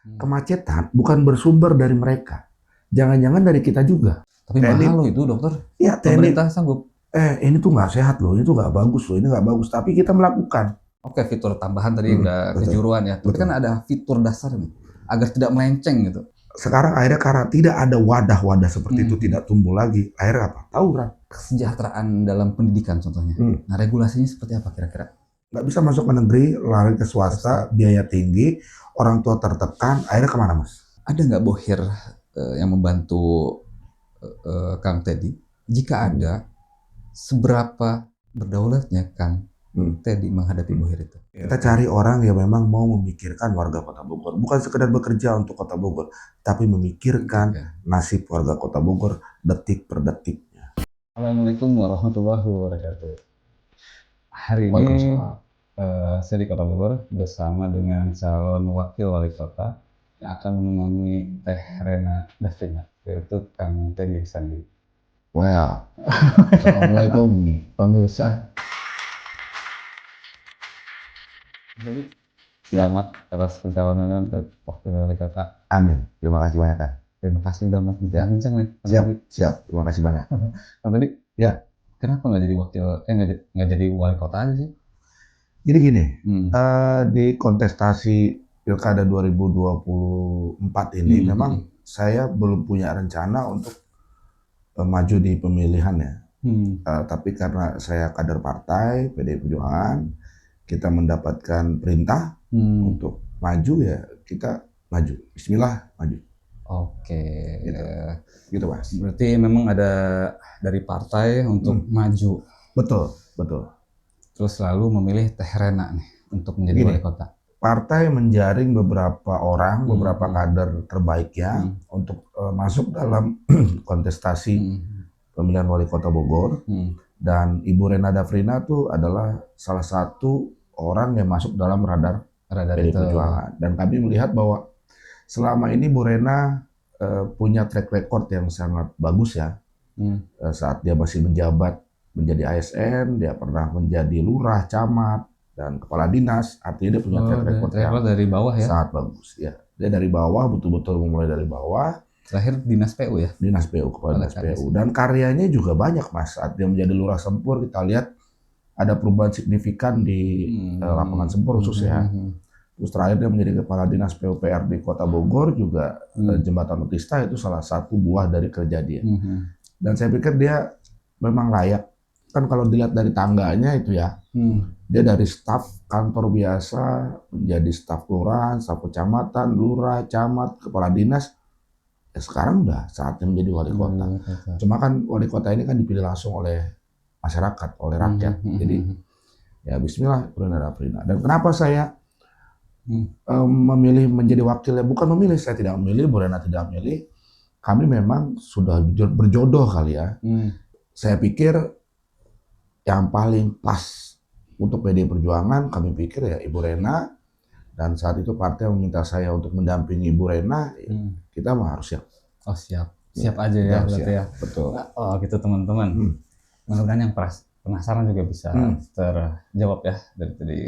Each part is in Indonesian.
Kemacetan bukan bersumber dari mereka. Jangan-jangan dari kita juga. Tapi TNI, mahal loh itu dokter. ya TNI, Pemerintah sanggup. ini tuh nggak sehat loh, ini tuh nggak bagus loh, ini nggak bagus. Tapi kita melakukan. Oke, fitur tambahan tadi udah Betul, kejuruan ya. Tapi betul. kan ada fitur dasar nih, agar tidak melenceng gitu. Sekarang akhirnya karena tidak ada wadah-wadah seperti itu tidak tumbuh lagi, akhirnya apa? Tawuran. Kesejahteraan dalam pendidikan contohnya. Nah, regulasinya seperti apa kira-kira? Nggak bisa masuk ke negeri, lari ke swasta, biaya tinggi, orang tua tertekan, akhirnya kemana mas? Ada nggak bohir yang membantu Kang Teddy? Jika ada, seberapa berdaulatnya Kang Teddy menghadapi bohir itu? Kita cari orang yang memang mau memikirkan warga Kota Bogor, bukan sekedar bekerja untuk Kota Bogor, tapi memikirkan nasib warga Kota Bogor detik per detiknya. Assalamualaikum warahmatullahi wabarakatuh. Hari ini saya di Kota Bogor bersama dengan calon wakil wali kota yang akan menemani Teh Rena Davina, yaitu Kang Teddy Sandi. Well, Assalamualaikum pemirsa. Selamat atas pencalonan untuk wakil wali kota. Amin. Terima kasih banyak kan. Terima kasih udah mau bincang nih. Siap. Terima kasih banyak. Kang Teddy, Ya. kenapa nggak jadi wakil? Nggak jadi wali kota aja sih? Jadi gini, di kontestasi Pilkada 2024 ini memang saya belum punya rencana untuk maju di pemilihan ya. Tapi karena saya kader partai PDI Perjuangan, kita mendapatkan perintah untuk maju ya kita maju. Bismillah maju. Oke. Gitu mas. Berarti memang ada dari partai untuk maju. Betul, betul. Terus lalu memilih Teh Rena nih untuk menjadi wali kota. Partai menjaring beberapa orang, beberapa kader terbaiknya untuk masuk dalam kontestasi pemilihan wali kota Bogor. Dan Ibu Rena Davina tuh adalah salah satu orang yang masuk dalam radar PDI Perjuangan. Dan kami melihat bahwa selama ini Bu Rena punya track record yang sangat bagus ya. Saat dia masih menjabat menjadi ASN, dia pernah menjadi lurah, camat, dan kepala dinas. Artinya dia punya track record yang dari bawah ya? Sangat bagus. Ya. Dia dari bawah, betul-betul memulai dari bawah. Terakhir dinas PU ya? Dinas PU, kepala dinas PU. Dan karyanya juga banyak mas. Saat dia menjadi lurah Sempur, kita lihat ada perubahan signifikan di lapangan Sempur khusus ya. Terus terakhir dia menjadi kepala dinas PUPR di Kota Bogor juga. Jembatan Otista itu salah satu buah dari kerja dia. Dan saya pikir dia memang layak. Kan kalau dilihat dari tangganya itu ya, dia dari staf kantor biasa menjadi staf kelurahan, staf kecamatan, lurah, camat, kepala dinas. Ya sekarang udah saatnya menjadi wali kota. Cuma kan wali kota ini kan dipilih langsung oleh masyarakat, oleh rakyat. Jadi ya Bismillah, Rena Davina. Dan kenapa saya memilih menjadi wakilnya? Bukan memilih, saya tidak memilih, Bu Rena tidak memilih. Kami memang sudah berjodoh kali ya. Saya pikir yang paling pas untuk PDI Perjuangan, kami pikir ya Ibu Rena. Dan saat itu partai meminta saya untuk mendampingi Ibu Rena, kita mah harus siap. Oh siap, siap aja ya berarti ya. Betul. Oh gitu teman-teman. Mudah-mudahan yang penasaran juga bisa terjawab ya dari tadi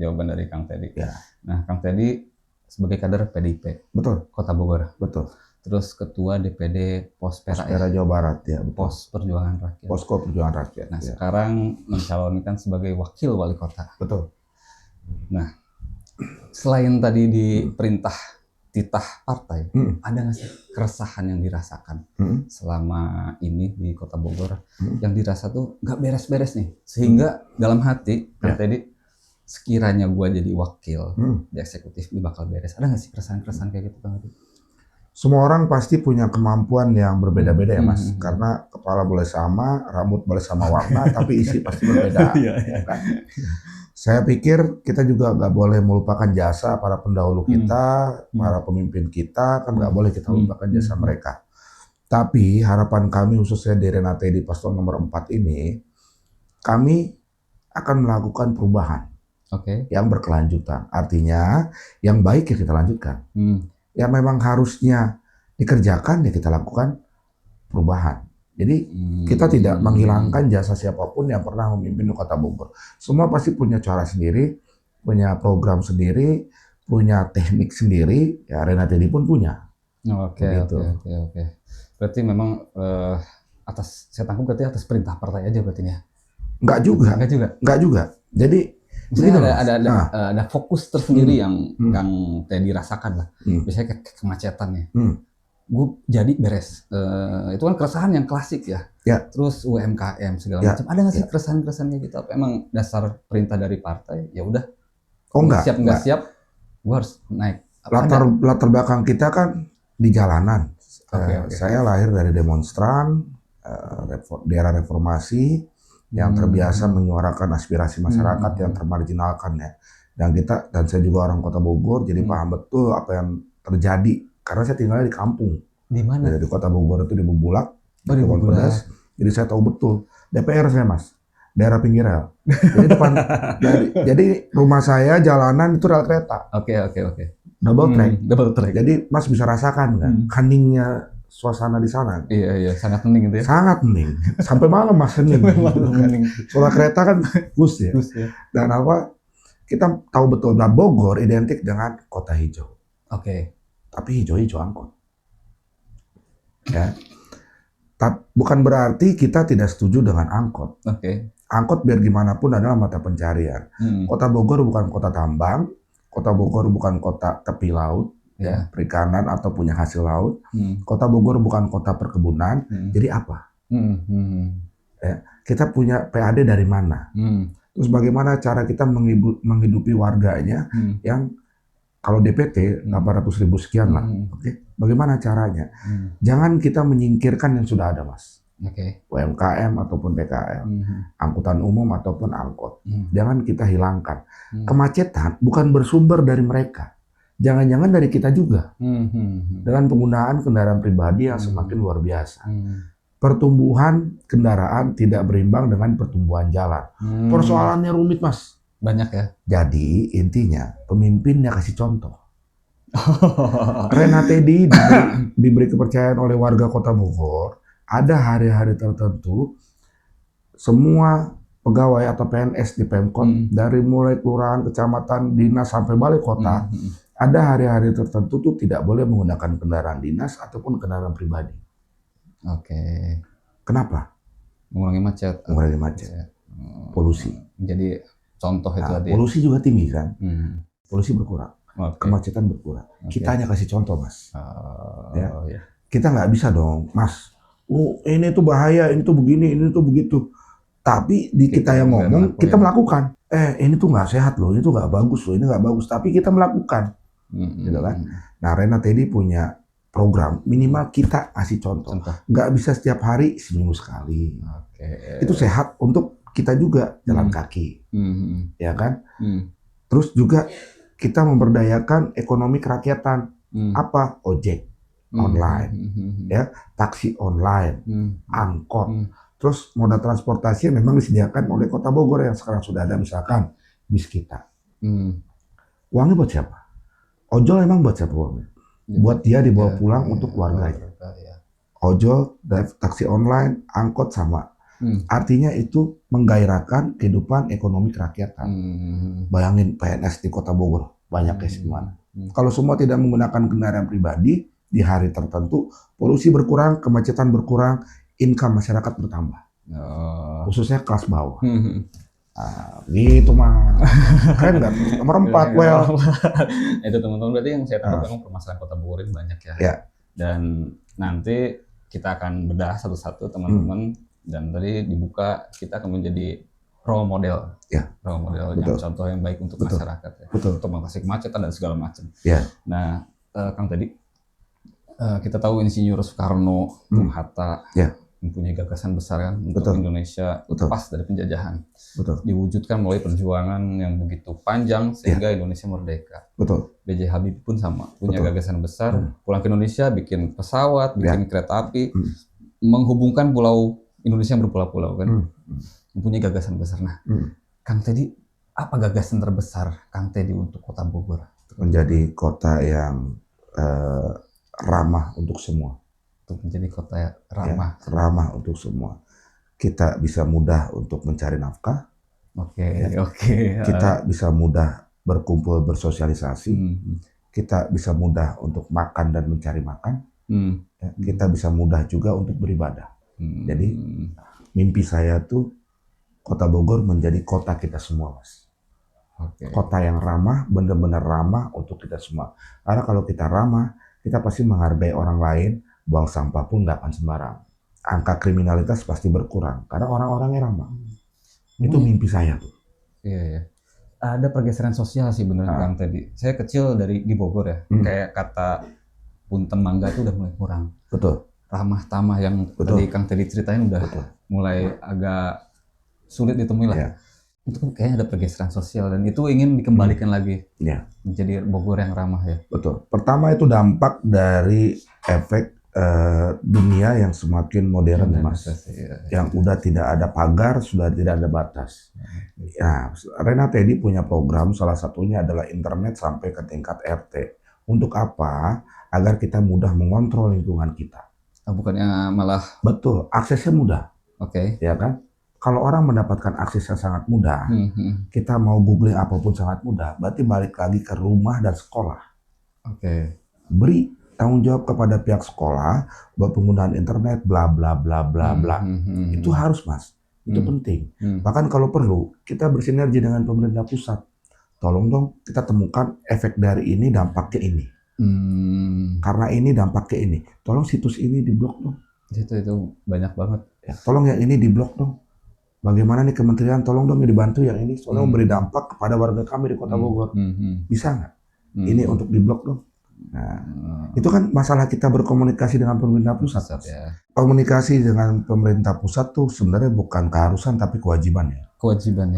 jawaban dari Kang Teddy. Ya. Nah Kang Teddy sebagai kader PDIP. Betul. Kota Bogor. Betul. Terus ketua DPD Pospera Jawa Barat ya. Betul. Pos Perjuangan Rakyat. Posko Perjuangan Rakyat. Nah sekarang mencalonkan sebagai wakil wali kota. Betul. Nah selain tadi diperintah titah partai, ada nggak sih keresahan yang dirasakan selama ini di Kota Bogor yang dirasa tuh nggak beres-beres nih, sehingga dalam hati Kang Teddy sekiranya gua jadi wakil di eksekutif ini bakal beres. Ada nggak sih keresahan-keresahan kayak gitu Kang Teddy? Semua orang pasti punya kemampuan yang berbeda-beda ya mas, karena kepala boleh sama, rambut boleh sama warna, tapi isi pasti berbeda. Kan? Saya pikir kita juga nggak boleh melupakan jasa para pendahulu kita, para pemimpin kita, kan nggak boleh kita lupakan jasa mereka. Tapi harapan kami khususnya di Rena Teddy Paslon nomor 4 ini, kami akan melakukan perubahan yang berkelanjutan. Artinya yang baik ya kita lanjutkan. Yang memang harusnya dikerjakan ya kita lakukan perubahan. Jadi kita tidak menghilangkan jasa siapapun yang pernah memimpin Kota Bogor. Semua pasti punya cara sendiri, punya program sendiri, punya teknik sendiri, ya Renata Teddy pun punya. Oke. Begitu. Oke. Berarti memang saya tangkap berarti atas perintah partai aja berarti ya? Enggak juga. Jadi misalnya begini, ada fokus tersendiri yang Teddy rasakan lah. Biasanya kayak kemacetan ya. Gue jadi beres. Itu kan keresahan yang klasik ya. Terus UMKM segala macam. Ada nggak sih keresahan-keresahan kayak gitu? Apa emang dasar perintah dari partai? Ya udah. Siap nggak siap, gue harus naik. Latar belakang kita kan di jalanan. Saya lahir dari demonstran di era reformasi yang terbiasa menyuarakan aspirasi masyarakat yang termarginalkan ya. Dan saya juga orang Kota Bogor, jadi paham betul apa yang terjadi. Karena saya tinggalnya di kampung. Di mana? Di Kota Bogor itu di Bubulak, di Pedas. Jadi saya tahu betul. DPR saya mas, daerah pinggir rel. Jadi jadi rumah saya jalanan itu rel kereta. Oke. Double track. Jadi mas bisa rasakan kan, heningnya suasana di sana. Iya, sangat hening gitu ya. Sangat hening. Sampai malam mas hening. Soal kereta kan bus ya. Dan kita tahu betul bahwa Bogor identik dengan kota hijau. Oke. Tapi hijau angkot. Ya. Bukan berarti kita tidak setuju dengan angkot. Angkot biar gimana pun adalah mata pencarian. Kota Bogor bukan kota tambang, Kota Bogor bukan kota tepi laut, ya, perikanan atau punya hasil laut. Kota Bogor bukan kota perkebunan. Jadi apa? Ya, kita punya PAD dari mana? Terus bagaimana cara kita menghidupi warganya yang kalau DPT 800.000 sekian lah, bagaimana caranya? Jangan kita menyingkirkan yang sudah ada, mas. UMKM ataupun PKL, angkutan umum ataupun angkot. Jangan kita hilangkan. Kemacetan bukan bersumber dari mereka. Jangan-jangan dari kita juga. Dengan penggunaan kendaraan pribadi yang semakin luar biasa. Pertumbuhan kendaraan tidak berimbang dengan pertumbuhan jalan. Persoalannya rumit, mas. Banyak ya. Jadi intinya pemimpinnya kasih contoh. Renata Teddy diberi kepercayaan oleh warga Kota Bogor. Ada hari-hari tertentu semua pegawai atau PNS di Pemkot dari mulai kelurahan, kecamatan, dinas sampai balai kota, ada hari-hari tertentu tuh tidak boleh menggunakan kendaraan dinas ataupun kendaraan pribadi. Kenapa? Mengurangi macet. Polusi. Jadi contoh itu tadi. Polusi juga tinggi kan. Polusi berkurang. Kemacetan berkurang. Kita hanya kasih contoh, mas. Ya. Kita nggak bisa dong, mas. Oh, ini tuh bahaya, ini tuh begini, ini tuh begitu. Tapi kita yang ngomong, kita melakukan. Ini tuh nggak sehat loh, ini tuh nggak bagus loh, ini nggak bagus. Tapi kita melakukan, gitu kan. Nah, Renata Teddy punya program, minimal kita kasih contoh. Nggak bisa setiap hari, seminggu sekali. Itu sehat untuk kita juga jalan kaki, ya kan. Terus juga kita memberdayakan ekonomi kerakyatan. Apa? Ojek online, ya, taksi online, angkot. Terus moda transportasi yang memang disediakan oleh Kota Bogor yang sekarang sudah ada, misalkan bis kita. Uangnya buat siapa? Ojol emang buat siapa uangnya? Buat dia dibawa pulang untuk keluarganya. Ojol, taksi online, angkot sama. Artinya itu menggairahkan kehidupan ekonomi kerakyatan. Bayangin PNS di Kota Bogor banyak ya gimana. Kalau semua tidak menggunakan kendaraan pribadi di hari tertentu, polusi berkurang, kemacetan berkurang, income masyarakat bertambah. Khususnya kelas bawah. Gitu mah. Keren nggak? Nomor 4, well. Itu teman-teman, berarti yang saya tangkap memang permasalahan Kota Bogor ini banyak ya. Dan nanti kita akan bedah satu-satu teman-teman. Dan tadi dibuka, kita akan menjadi role model. Role model yang contoh yang baik untuk masyarakat. Untuk mengatasi kemacetan dan segala macam. Nah, Kang tadi, kita tahu Insinyur Soekarno, Bung Hatta, mempunyai gagasan besar kan untuk Indonesia lepas dari penjajahan. Diwujudkan melalui perjuangan yang begitu panjang sehingga Indonesia merdeka. B.J. Habibie pun sama, punya gagasan besar, pulang ke Indonesia bikin pesawat, bikin kereta api, menghubungkan pulau Indonesia yang berpulau-pulau kan, mempunyai gagasan besar. Nah, Kang Teddy, apa gagasan terbesar Kang Teddy untuk Kota Bogor? Menjadi kota yang ramah untuk semua. Untuk menjadi kota ramah. Ramah untuk semua. Kita bisa mudah untuk mencari nafkah. Oke. Kita bisa mudah berkumpul, bersosialisasi, kita bisa mudah untuk makan dan mencari makan, kita bisa mudah juga untuk beribadah. Jadi mimpi saya tuh Kota Bogor menjadi kota kita semua, Mas. Kota yang ramah, benar-benar ramah untuk kita semua. Karena kalau kita ramah, kita pasti menghargai orang lain, buang sampah pun nggak akan sembarang. Angka kriminalitas pasti berkurang, karena orang-orangnya ramah. Itu mimpi saya tuh. Iya. Ada pergeseran sosial sih beneran Kang tadi. Saya kecil di Bogor ya, kayak kata punten mangga itu udah mulai kurang. Betul. Ramah tamah yang tadi Kang tadi ceritain udah mulai agak sulit ditemui lah. Itu kayaknya ada pergeseran sosial dan itu ingin dikembalikan lagi menjadi Bogor yang ramah ya. Betul. Pertama itu dampak dari efek dunia yang semakin modern, Mas. Yang udah tidak ada pagar, sudah tidak ada batas. Ya, Rena Teddy punya program, salah satunya adalah internet sampai ke tingkat RT. Untuk apa? Agar kita mudah mengontrol lingkungan kita. Bukannya malah... Betul, aksesnya mudah. Ya kan? Kalau orang mendapatkan akses yang sangat mudah, kita mau googling apapun sangat mudah, berarti balik lagi ke rumah dan sekolah. Beri tanggung jawab kepada pihak sekolah bahwa penggunaan internet bla bla bla bla bla. Itu harus, Mas. Itu penting. Bahkan kalau perlu, kita bersinergi dengan pemerintah pusat. Tolong dong kita temukan efek dari ini, dampaknya ini. Karena ini dampaknya ini. Tolong situs ini diblok dong. Itu banyak banget. Ya, tolong yang ini diblok dong. Bagaimana nih kementerian, tolong dong dibantu yang ini, soalnya memberi dampak kepada warga kami di Kota Bogor. Bisa nggak? Ini untuk diblok dong. Nah, itu kan masalah kita berkomunikasi dengan pemerintah pusat. Komunikasi dengan pemerintah pusat tuh sebenarnya bukan keharusan tapi kewajiban ya.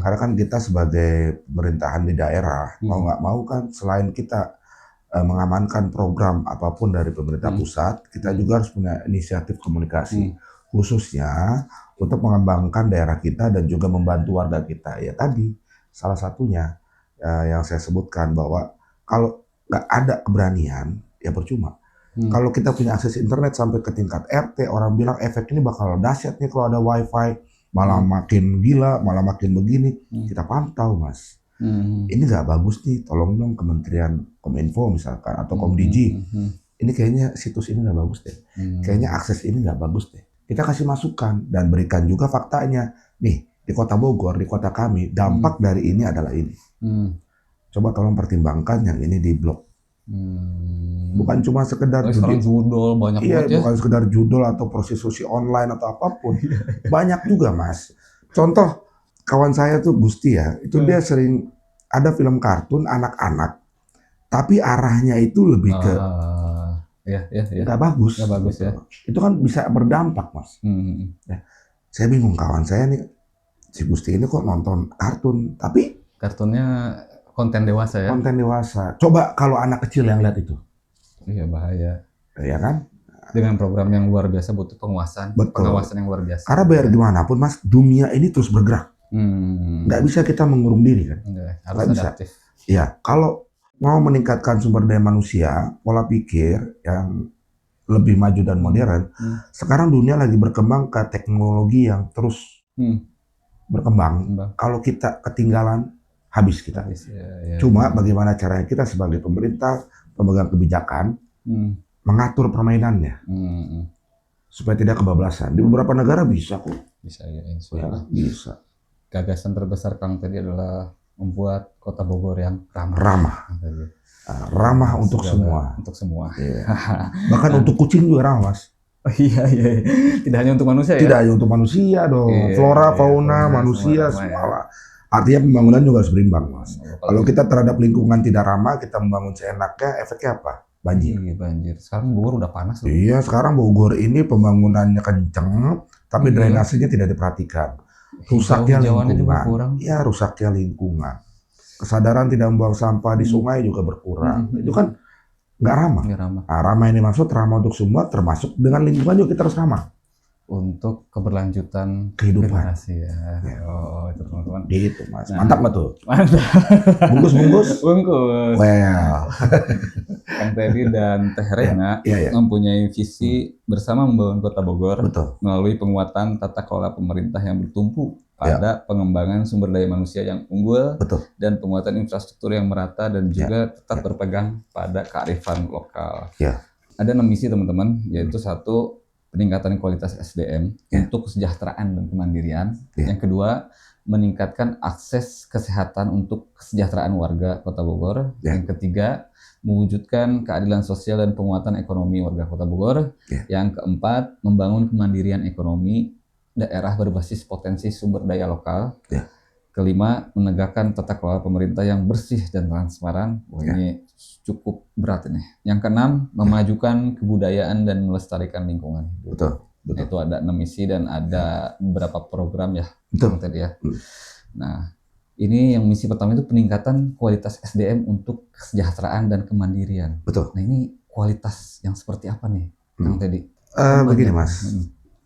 Karena kan kita sebagai pemerintahan di daerah, mau nggak mau kan selain kita mengamankan program apapun dari pemerintah pusat, kita juga harus punya inisiatif komunikasi. Khususnya untuk mengembangkan daerah kita dan juga membantu warga kita. Ya tadi, salah satunya yang saya sebutkan bahwa kalau nggak ada keberanian, ya percuma. Kalau kita punya akses internet sampai ke tingkat RT, orang bilang efek ini bakal dahsyat nih kalau ada wifi, malah makin gila, malah makin begini. Kita pantau, Mas. Ini nggak bagus nih, tolong dong Kementerian Kominfo misalkan, atau Komdigi. Ini kayaknya situs ini nggak bagus deh. Kayaknya akses ini nggak bagus deh. Kita kasih masukan dan berikan juga faktanya. Nih, di Kota Bogor, di kota kami, dampak dari ini adalah ini. Coba tolong pertimbangkan yang ini di blok. Bukan cuma sekedar judul banyak banget ya. Bukan sekedar judul atau prostitusi online atau apapun. Banyak juga, Mas. Contoh, kawan saya tuh Gusti ya, itu dia sering ada film kartun anak-anak, tapi arahnya itu lebih ke nggak bagus. Nggak bagus ya. Itu kan bisa berdampak, Mas. Ya. Saya bingung, kawan saya nih, si Gusti ini kok nonton kartun, tapi kartunnya konten dewasa ya? Konten dewasa. Coba kalau anak kecil yang lihat itu. Iya, bahaya. Iya kan? Dengan program yang luar biasa butuh pengawasan. Betul. Pengawasan yang luar biasa. Karena biar gimana pun, Mas, dunia ini terus bergerak. Nggak bisa kita mengurung diri kan? Harus adaptif. Iya, kalau mau meningkatkan sumber daya manusia, pola pikir yang lebih maju dan modern, sekarang dunia lagi berkembang ke teknologi yang terus berkembang. Kalau kita ketinggalan, habis kita. Cuma bagaimana caranya kita sebagai pemerintah, pemegang kebijakan, mengatur permainannya. Supaya tidak kebablasan. Di beberapa negara bisa kok. Bisa ya, bisa. Gagasan terbesar Kang tadi adalah membuat Kota Bogor yang ramah. Ramah untuk semua. Untuk semua. Iya. Bahkan untuk kucing juga ramah, Mas. Iya. Tidak hanya untuk manusia ya? Tidak hanya untuk manusia dong. Flora, fauna, manusia, semua. Artinya pembangunan juga harus berimbang, Mas. Kalau kita terhadap lingkungan tidak ramah, kita membangun seenaknya, efeknya apa? Banjir. Sekarang Bogor udah panas loh. Iya, sekarang Bogor ini pembangunannya kenceng, tapi drainasenya tidak diperhatikan. Rusaknya lingkungan. Ya, rusaknya lingkungan. Kesadaran tidak membuang sampah di sungai juga berkurang. Itu kan nggak ramah. Nah, ramah ini maksud ramah untuk semua, termasuk dengan lingkungan juga kita harus ramah. Untuk keberlanjutan kehidupan. Generasi ya. Oh, itu teman-teman. Gitu, Mas. Mantap nggak tuh? Mantap. Bungkus. Well. Kang Teddy dan Teh Rena mempunyai visi bersama membangun Kota Bogor melalui penguatan tata kelola pemerintah yang bertumpu pada pengembangan sumber daya manusia yang unggul Betul. dan penguatan infrastruktur yang merata dan juga tetap Ya. berpegang pada kearifan lokal. Ya. Ada 6 misi teman-teman, yaitu satu, peningkatan kualitas SDM untuk kesejahteraan dan kemandirian. Ya. Yang kedua, meningkatkan akses kesehatan untuk kesejahteraan warga Kota Bogor. Ya. Yang ketiga, mewujudkan keadilan sosial dan penguatan ekonomi warga Kota Bogor. Ya. Yang keempat, membangun kemandirian ekonomi daerah berbasis potensi sumber daya lokal. Ya. Kelima, menegakkan tata kelola pemerintah yang bersih dan transparan. Wah, Ya. ini cukup berat ini. Yang keenam, memajukan kebudayaan dan melestarikan lingkungan. Betul. Betul. Itu ada 6 misi dan ada beberapa program ya. Betul. Tadi ya. Hmm. Nah, ini yang misi pertama itu peningkatan kualitas SDM untuk kesejahteraan dan kemandirian. Betul. Nah, ini kualitas yang seperti apa nih, Kang Teddy? Begini Mas,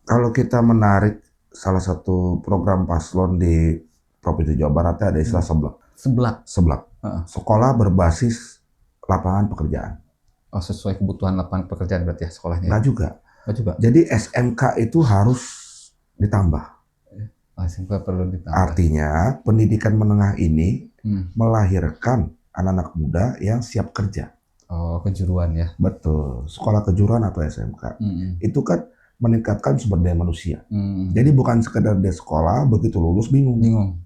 kalau kita menarik salah satu program paslon di Provinsi Jawa Barat ada istilah seblak. Seblak. Sekolah berbasis lapangan pekerjaan. Oh, sesuai kebutuhan lapangan pekerjaan berarti ya sekolahnya. Enggak juga. Oh, juga. Jadi SMK itu harus ditambah. SMK perlu ditambah. Artinya pendidikan menengah ini Hmm. melahirkan anak-anak muda yang siap kerja. Oh, kejuruan ya. Betul. Sekolah kejuruan atau SMK. Itu kan meningkatkan sumber daya manusia. Jadi bukan sekedar dia sekolah, begitu lulus bingung.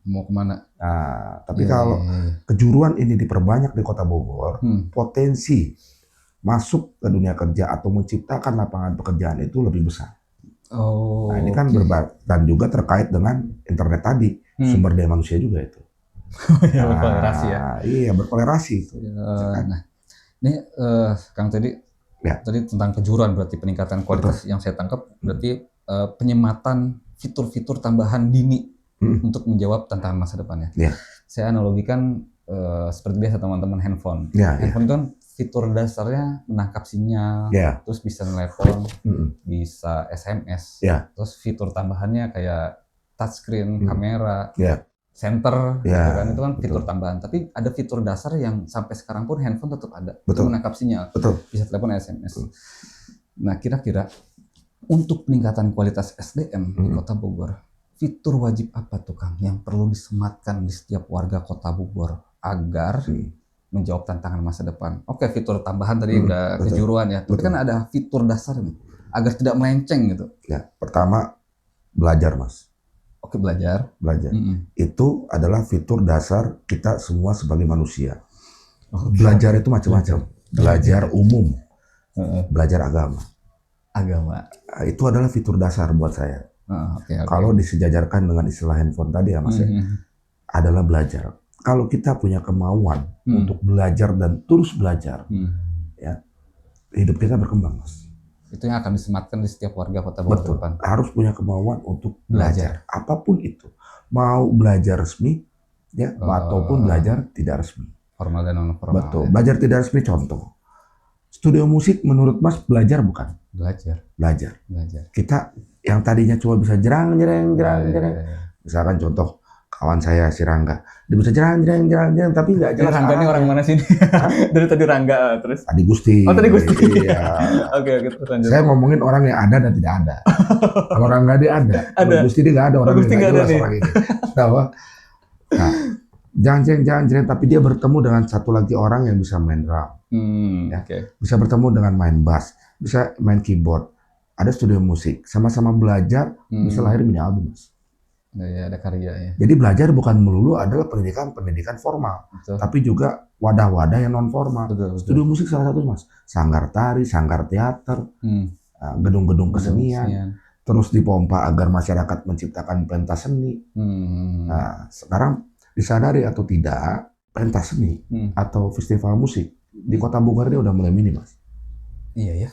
Mau kemana? Nah, tapi kalau kejuruan ini diperbanyak di Kota Bogor, potensi masuk ke dunia kerja atau menciptakan lapangan pekerjaan itu lebih besar. Oh, Nah, ini kan dan juga terkait dengan internet tadi, sumber daya manusia juga itu. Ya, berkolerasi ya. Iya, berkolerasi itu. Nah, ini Kang tadi tentang kejuruan berarti peningkatan kualitas. Yang saya tangkap berarti penyematan fitur-fitur tambahan dini untuk menjawab tantangan masa depannya. Ya. Saya analogikan seperti biasa teman-teman handphone. Ya, handphone itu kan fitur dasarnya menangkap sinyal, ya. terus bisa nelpon, bisa SMS, terus fitur tambahannya kayak touchscreen, kamera, center, gitu kan. Itu kan fitur tambahan. Tapi ada fitur dasar yang sampai sekarang pun handphone tetap ada, itu menangkap sinyal, bisa telepon, SMS. Nah, kira-kira untuk peningkatan kualitas SDM di Kota Bogor, fitur wajib apa tuh Kang yang perlu disematkan di setiap warga Kota Bogor agar menjawab tantangan masa depan? Oke, fitur tambahan tadi udah kejuruan ya. Tapi kan ada fitur dasar nih agar tidak melenceng gitu. Ya, pertama belajar, Mas. Oke, belajar. Itu adalah fitur dasar kita semua sebagai manusia. Belajar itu macam-macam. Belajar umum, belajar agama. Nah, itu adalah fitur dasar buat saya. Kalau disejajarkan dengan istilah handphone tadi ya, Mas, adalah belajar. Kalau kita punya kemauan untuk belajar dan terus belajar, ya, hidup kita berkembang, Mas. Itu yang akan disematkan di setiap warga Kota Bogor. Betul. Harus punya kemauan untuk belajar. Apapun itu. Mau belajar resmi, ya, ataupun belajar tidak resmi. Formal dan non formal. Betul. Belajar tidak resmi contoh. Studio musik menurut Mas belajar bukan? Belajar. Kita yang tadinya cuma bisa jerang. Misalkan contoh kawan saya si Rangga, dia bisa jerang, tapi nggak jelas. Rangga ini orang mana sih? Dari tadi Rangga terus. Tadi Gusti. Oh, tadi Gusti. Iya. Oke, terus lanjut. Saya ngomongin orang yang ada dan tidak ada. Kalau Rangga dia ada. Kalau Gusti dia nggak ada, orang yang nggak jelas orang ini. Nah, jangan, tapi dia bertemu dengan satu lagi orang yang bisa main drum, bisa bertemu dengan main bass, bisa main keyboard. Ada studio musik, sama-sama belajar, bisa lahir mini album. Ya, ada karya ya. Jadi belajar bukan melulu adalah pendidikan formal, tapi juga wadah-wadah yang non formal. Studio musik salah satu, Mas. Sanggar tari, sanggar teater, gedung-gedung kesenian, terus dipompa agar masyarakat menciptakan pentas seni. Nah, sekarang disadari atau tidak, pentas seni atau festival musik di Kota Bogor ini udah mulai minim, Mas. Iya ya.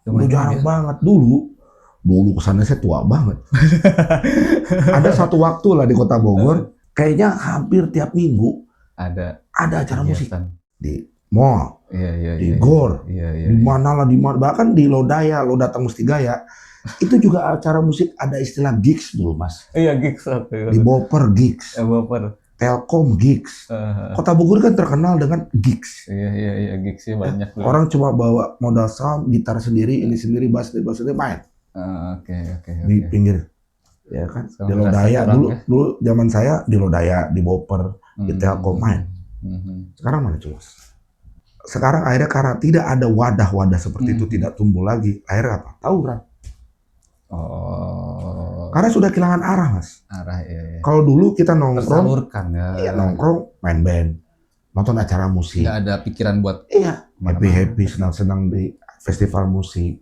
Udah jarang banget dulu kesannya saya tua banget. Ada satu waktu lah di Kota Bogor, kayaknya hampir tiap minggu ada acara musik di mall, di gor, di mana lah, bahkan di Lodaya, lo datang mesti gaya. Itu juga acara musik, ada istilah gigs dulu, Mas. Iya, gigs. Di Boper gigs. Telkom gigs. Kota Bogor kan terkenal dengan gigs. Iya, gigsnya banyak. Orang cuma bawa modal sound, gitar sendiri, ini sendiri, bass sendiri main. Oke. Di pinggir Ya kan, Sekarang di Lodaya kurang, dulu, ya. dulu zaman saya di Lodaya, di Boper, di Telkom main. Sekarang mana coba? Sekarang akhirnya karena tidak ada wadah-wadah seperti itu tidak tumbuh lagi. Akhirnya apa? Tawuran. Oh, Karena sudah kehilangan arah, Mas. arah ya. Kalau dulu kita nongkrong, Tersalurkan ya. iya nongkrong, main band, nonton acara musik. Nggak ada pikiran buat Iya, happy-happy, senang-senang di festival musik.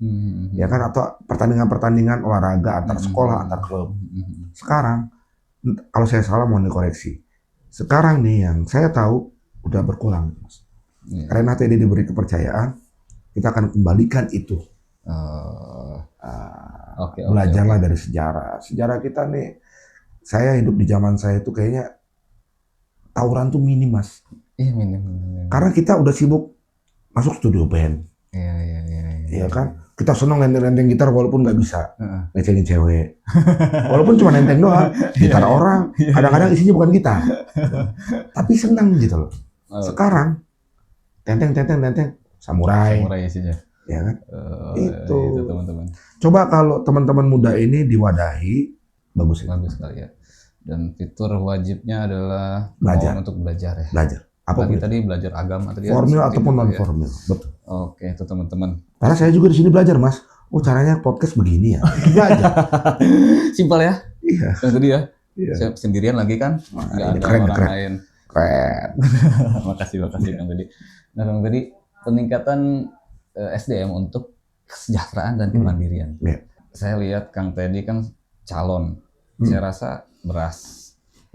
Ya kan, atau pertandingan-pertandingan olahraga antar sekolah, antar klub. Sekarang, kalau saya salah mau dikoreksi. Sekarang nih yang saya tahu udah berkurang, Mas. Iya. Karena tadi diberi kepercayaan, kita akan kembalikan itu. Oke, Belajarlah dari sejarah. Sejarah kita nih, saya hidup di zaman saya itu kayaknya tawuran tuh minim, Mas. Iya, minim. Karena kita udah sibuk masuk studio band. Iya kan? Kita seneng nenteng gitar walaupun nggak bisa. Ngecengin cewek. Walaupun cuma nenteng doang. Gitar orang, kadang-kadang isinya bukan gitar. Tapi seneng gitu loh. Sekarang, tenteng, samurai. Isinya. Ya kan? Itu teman-teman. Coba kalau teman-teman muda ini diwadahi, bagus ya. Bagus sekali ya. Dan fitur wajibnya adalah Belajar. mau untuk belajar ya. Belajar. Apa Apalagi tadi belajar agama tadi. formil seperti ataupun itu non ya. formil. Betul. Oke, itu teman-teman. Karena saya juga di sini belajar, Mas. Oh, caranya podcast begini ya. Belajar. Simpel ya. Iya. Yang tadi ya. Iya. Saya sendirian lagi kan. Wah, Nggak ini ada keren, orang keren. lain. Keren. makasih Kang Tedi. Nah, Kang Tedi, peningkatan SDM untuk kesejahteraan dan kemandirian. Iya. Saya lihat Kang Tedi kan calon. Saya rasa beras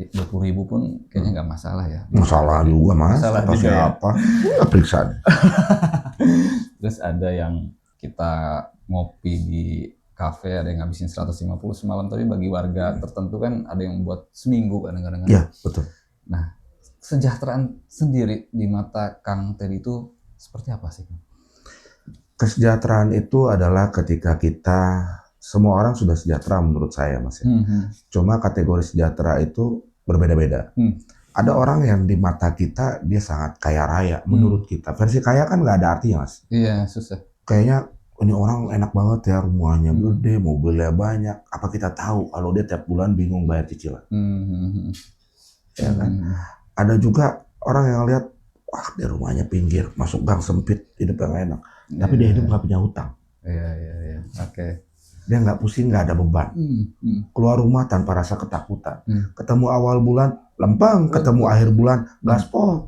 20.000 pun kayaknya nggak masalah ya. Masalah juga, Mas. Masalah Kata juga ya. siapa? Nggak periksa. Terus ada yang kita ngopi di kafe, ada yang ngabisin 150 semalam, tapi bagi warga tertentu kan ada yang buat seminggu kadang-kadang. Iya, betul. Nah, kesejahteraan sendiri di mata Kang Tedi itu seperti apa sih? Kesejahteraan itu adalah ketika kita, semua orang sudah sejahtera menurut saya, Mas. Cuma kategori sejahtera itu berbeda-beda. Ada orang yang di mata kita dia sangat kaya raya menurut kita. Versi kaya kan nggak ada artinya, Mas. Iya, susah. Kayaknya ini orang enak banget ya, rumahnya gede, mobilnya banyak. Apa kita tahu kalau dia tiap bulan bingung bayar cicilan? Ya kan? Ada juga orang yang lihat, wah dia rumahnya pinggir, masuk gang sempit, hidupnya nggak enak. Tapi dia hidup nggak punya hutang. Iya. Oke. Dia nggak pusing, nggak ada beban. Keluar rumah tanpa rasa ketakutan. Ketemu awal bulan, lempeng. Ketemu akhir bulan, gaspol.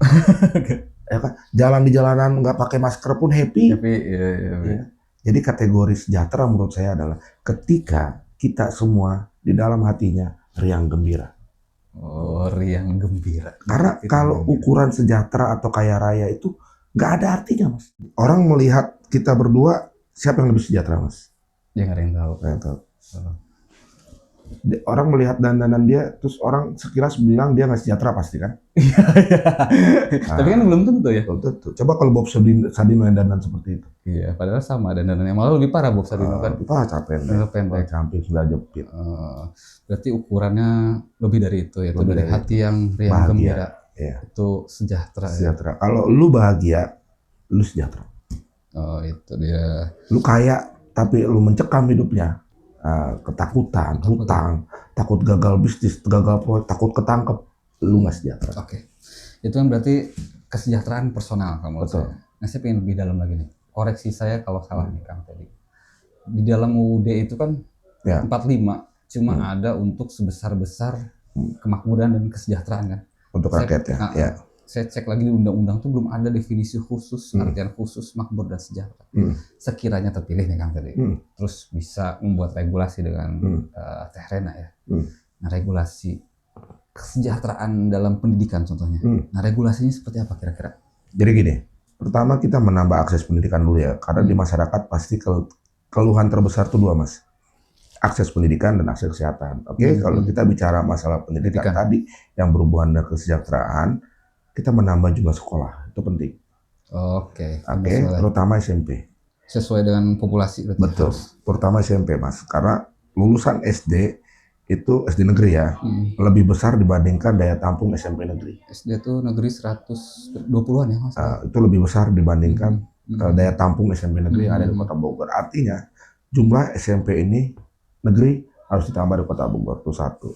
Ya kan? Jalan di jalanan nggak pakai masker pun happy. Iya. Jadi kategori sejahtera menurut saya adalah ketika kita semua di dalam hatinya riang gembira. Oh, riang gembira. Karena kalau ukuran sejahtera atau kaya raya itu nggak ada artinya, Mas. Orang melihat kita berdua, siapa yang lebih sejahtera, Mas? Dia nggak ada yang tahu. Nggak tahu. Orang melihat dandanan dia, terus orang sekilas bilang dia nggak sejahtera pasti kan? Tapi kan belum tentu ya. Belum tentu. Coba kalau Bob Sadino yang dandan seperti itu. Iya, padahal sama dandanannya, malah lebih parah Bob Sadino kan. Capek. Pendek. Camping sudah jepit. Berarti ukurannya lebih dari itu, yaitu Lebih dari dari hati yang riang bahagia. gembira. Iya. Itu sejahtera. Ya? Sejahtera. Kalau lu bahagia, lu sejahtera. Oh, itu dia. Lu kaya tapi lu mencekam hidupnya, ketakutan, hutang, takut gagal bisnis, gagal proyek, takut ketangkep, lu nggak sejahtera. Oke. Itu kan berarti kesejahteraan personal kamu. Betul. Nah, saya pengen lebih dalam lagi nih. Koreksi saya kalau salah nih Kang tadi. Di dalam UUD itu kan Ya. 45 cuma ada untuk sebesar-besar kemakmuran dan kesejahteraan kan. Untuk rakyat ya. Ya. Saya cek lagi di undang-undang tuh belum ada definisi khusus, artian khusus makmur dan sejahtera. Sekiranya terpilih nih Kang tadi, terus bisa membuat regulasi dengan Teh Rena ya. Nah, regulasi kesejahteraan dalam pendidikan contohnya. Nah, regulasinya seperti apa kira-kira? Jadi gini, pertama kita menambah akses pendidikan dulu ya, karena di masyarakat pasti keluhan terbesar tuh dua, Mas. Akses pendidikan dan akses kesehatan. Oke, kalau kita bicara masalah pendidikan tadi yang berhubungan dengan kesejahteraan, kita menambah jumlah sekolah, itu penting. Oke, terutama SMP. Sesuai dengan populasi berarti. Betul, terutama SMP, Mas. Karena lulusan SD itu SD negeri ya, lebih besar dibandingkan daya tampung SMP negeri. SD itu negeri 120-an ya, Mas? Itu lebih besar dibandingkan daya tampung SMP negeri yang ada di Kota Bogor. Artinya jumlah SMP ini negeri harus ditambah di Kota Bogor itu satu.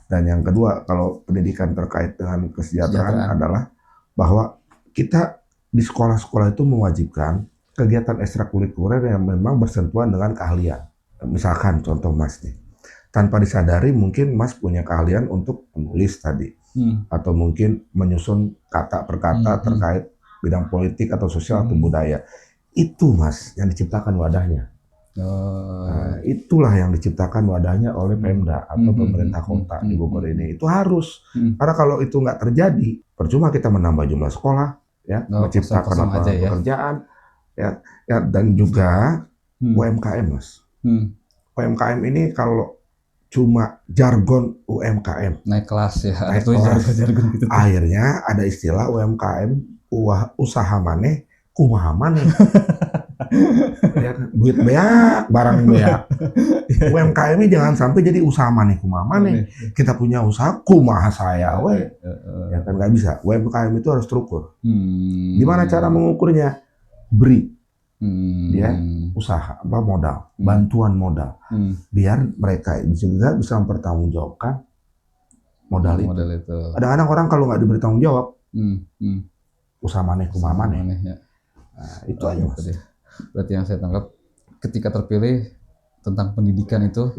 Dan yang kedua, kalau pendidikan terkait dengan kesejahteraan adalah bahwa kita di sekolah-sekolah itu mewajibkan kegiatan ekstrakurikuler yang memang bersentuhan dengan keahlian. Misalkan contoh Mas nih, tanpa disadari mungkin Mas punya keahlian untuk menulis tadi, atau mungkin menyusun kata per kata terkait bidang politik atau sosial atau budaya. Itu Mas yang diciptakan wadahnya. Nah, itulah yang diciptakan wadahnya oleh Pemda atau pemerintah kota di Bogor ini. Itu harus, karena kalau itu nggak terjadi, percuma kita menambah jumlah sekolah, ya, menciptakan lapangan pekerjaan, ya, dan juga UMKM, Mas. UMKM ini kalau cuma jargon UMKM, naik kelas ya, naik atau kelas. jargon gitu. Akhirnya ada istilah UMKM, usaha maneh, kumaha maneh. Ya, duit beak, barang beak. UMKM ini jangan sampai jadi usaha maneh kumaha maneh. Kita punya usaha kumaha saya we. Ya kan nggak bisa. UMKM itu harus terukur. Gimana cara mengukurnya? Beri dia usaha, modal, bantuan modal. Biar mereka juga bisa mempertanggungjawabkan modal itu. Kadang-kadang orang kalau nggak diberi tanggung jawab, usaha maneh kumaha maneh. Nah, itu aja Mas. Berarti yang saya tangkap ketika terpilih tentang pendidikan itu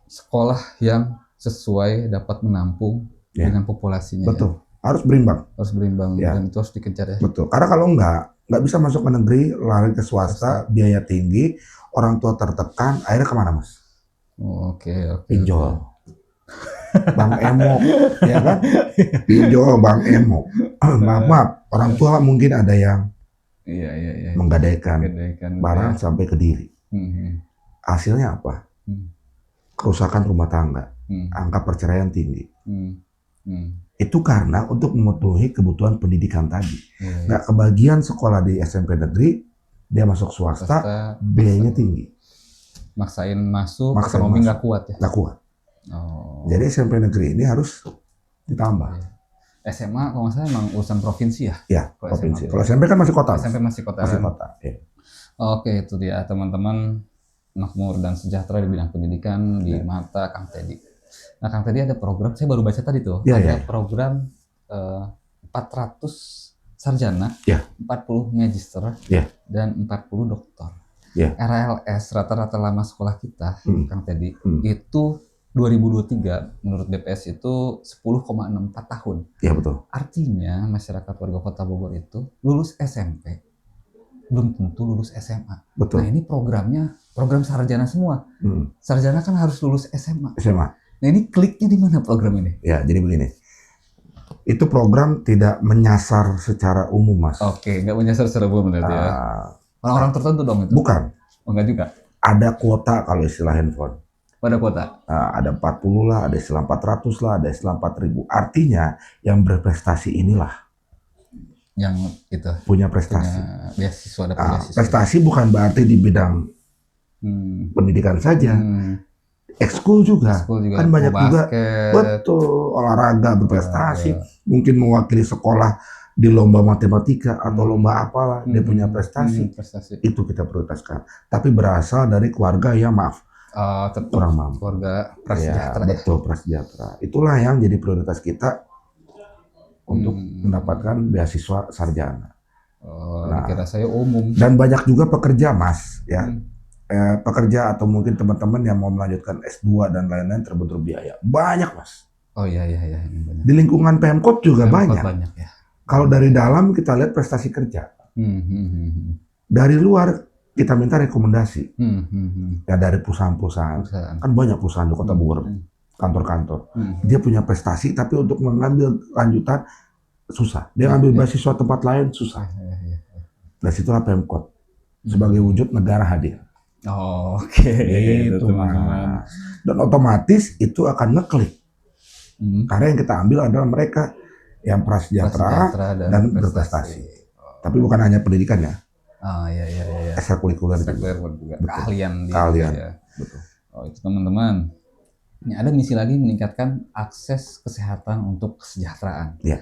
sekolah yang sesuai dapat menampung dengan populasinya. Betul. Harus berimbang. Harus berimbang dan itu harus dikejar ya. Betul. Karena kalau nggak bisa masuk ke negeri, lari ke swasta, biaya tinggi, orang tua tertekan, akhirnya kemana Mas? Oke. Pinjol. Bang Emo, ya kan? Pinjol Bang Emo. Maaf, orang tua mungkin ada yang menggadaikan barang sampai ke diri. Hasilnya apa? Kerusakan rumah tangga, angka perceraian tinggi. Itu karena untuk memenuhi kebutuhan pendidikan tadi. Nggak kebagian sekolah di SMP negeri, dia masuk swasta, biayanya tinggi. Maksain masuk, ekonomi nggak kuat ya? Nggak kuat. Jadi SMP negeri ini harus ditambah. SMA kalau nggak salah emang urusan provinsi ya? Ya, provinsi. Kalau SMP kan masih kota. SMP masih kota. Masih kota. Ya. Oke, itu dia teman-teman, makmur dan sejahtera di bidang pendidikan di mata Kang Teddy. Nah, Kang Teddy ada program, saya baru baca tadi tuh, ada program 400 sarjana, 40 magister, dan 40 doktor. RLS rata-rata lama sekolah kita, Kang Teddy, itu 2023 menurut BPS itu 10,64 tahun. Iya betul. Artinya masyarakat warga Kota Bogor itu lulus SMP belum tentu lulus SMA. Betul. Nah ini programnya program sarjana semua. Sarjana kan harus lulus SMA. Nah ini kliknya di mana program ini? Ya jadi begini. Itu program tidak menyasar secara umum Mas. Oke, nggak menyasar secara umum berarti ya. Orang-orang tertentu dong itu? Bukan. Oh, enggak juga? Ada kuota kalau istilah handphone. Pada kuota? Ada 40 lah, ada istilah 400 lah, ada istilah 4000. Artinya yang berprestasi inilah. Yang itu? Punya prestasi. Punya beasiswa, ada beasiswa. Prestasi bukan berarti di bidang pendidikan saja. Ekskul juga. Kan banyak juga. Betul, olahraga berprestasi. Mungkin mewakili sekolah di lomba matematika atau lomba apalah. Dia punya prestasi. Itu kita prioritaskan. Tapi berasal dari keluarga yang maaf. Kurang mampu. Keluarga prasejahtera. Ya, betul, prasejahtera. Itulah yang jadi prioritas kita untuk mendapatkan beasiswa sarjana. Kira saya umum. Dan banyak juga pekerja, Mas, ya. Pekerja atau mungkin teman-teman yang mau melanjutkan S2 dan lain-lain terbentur biaya. Banyak, Mas. Oh iya. Di lingkungan Pemkot juga banyak. Ya. Kalau dari dalam kita lihat prestasi kerja. Dari luar kita minta rekomendasi. Ya dari perusahaan-perusahaan. Kan banyak perusahaan di Kota Bogor, kantor-kantor. Dia punya prestasi, tapi untuk mengambil lanjutan susah. Dia ngambil beasiswa tempat lain susah. Dari situlah Pemkot sebagai wujud negara hadir. Oke. Itu teman-teman. Dan otomatis itu akan ngeklik. Karena yang kita ambil adalah mereka yang prasejahtera dan berprestasi. Tapi bukan hanya pendidikan ya. Iya. Ekstrakurikuler juga. Keahlian. Ya. Betul. Itu teman-teman. Ini ada misi lagi meningkatkan akses kesehatan untuk kesejahteraan. Iya.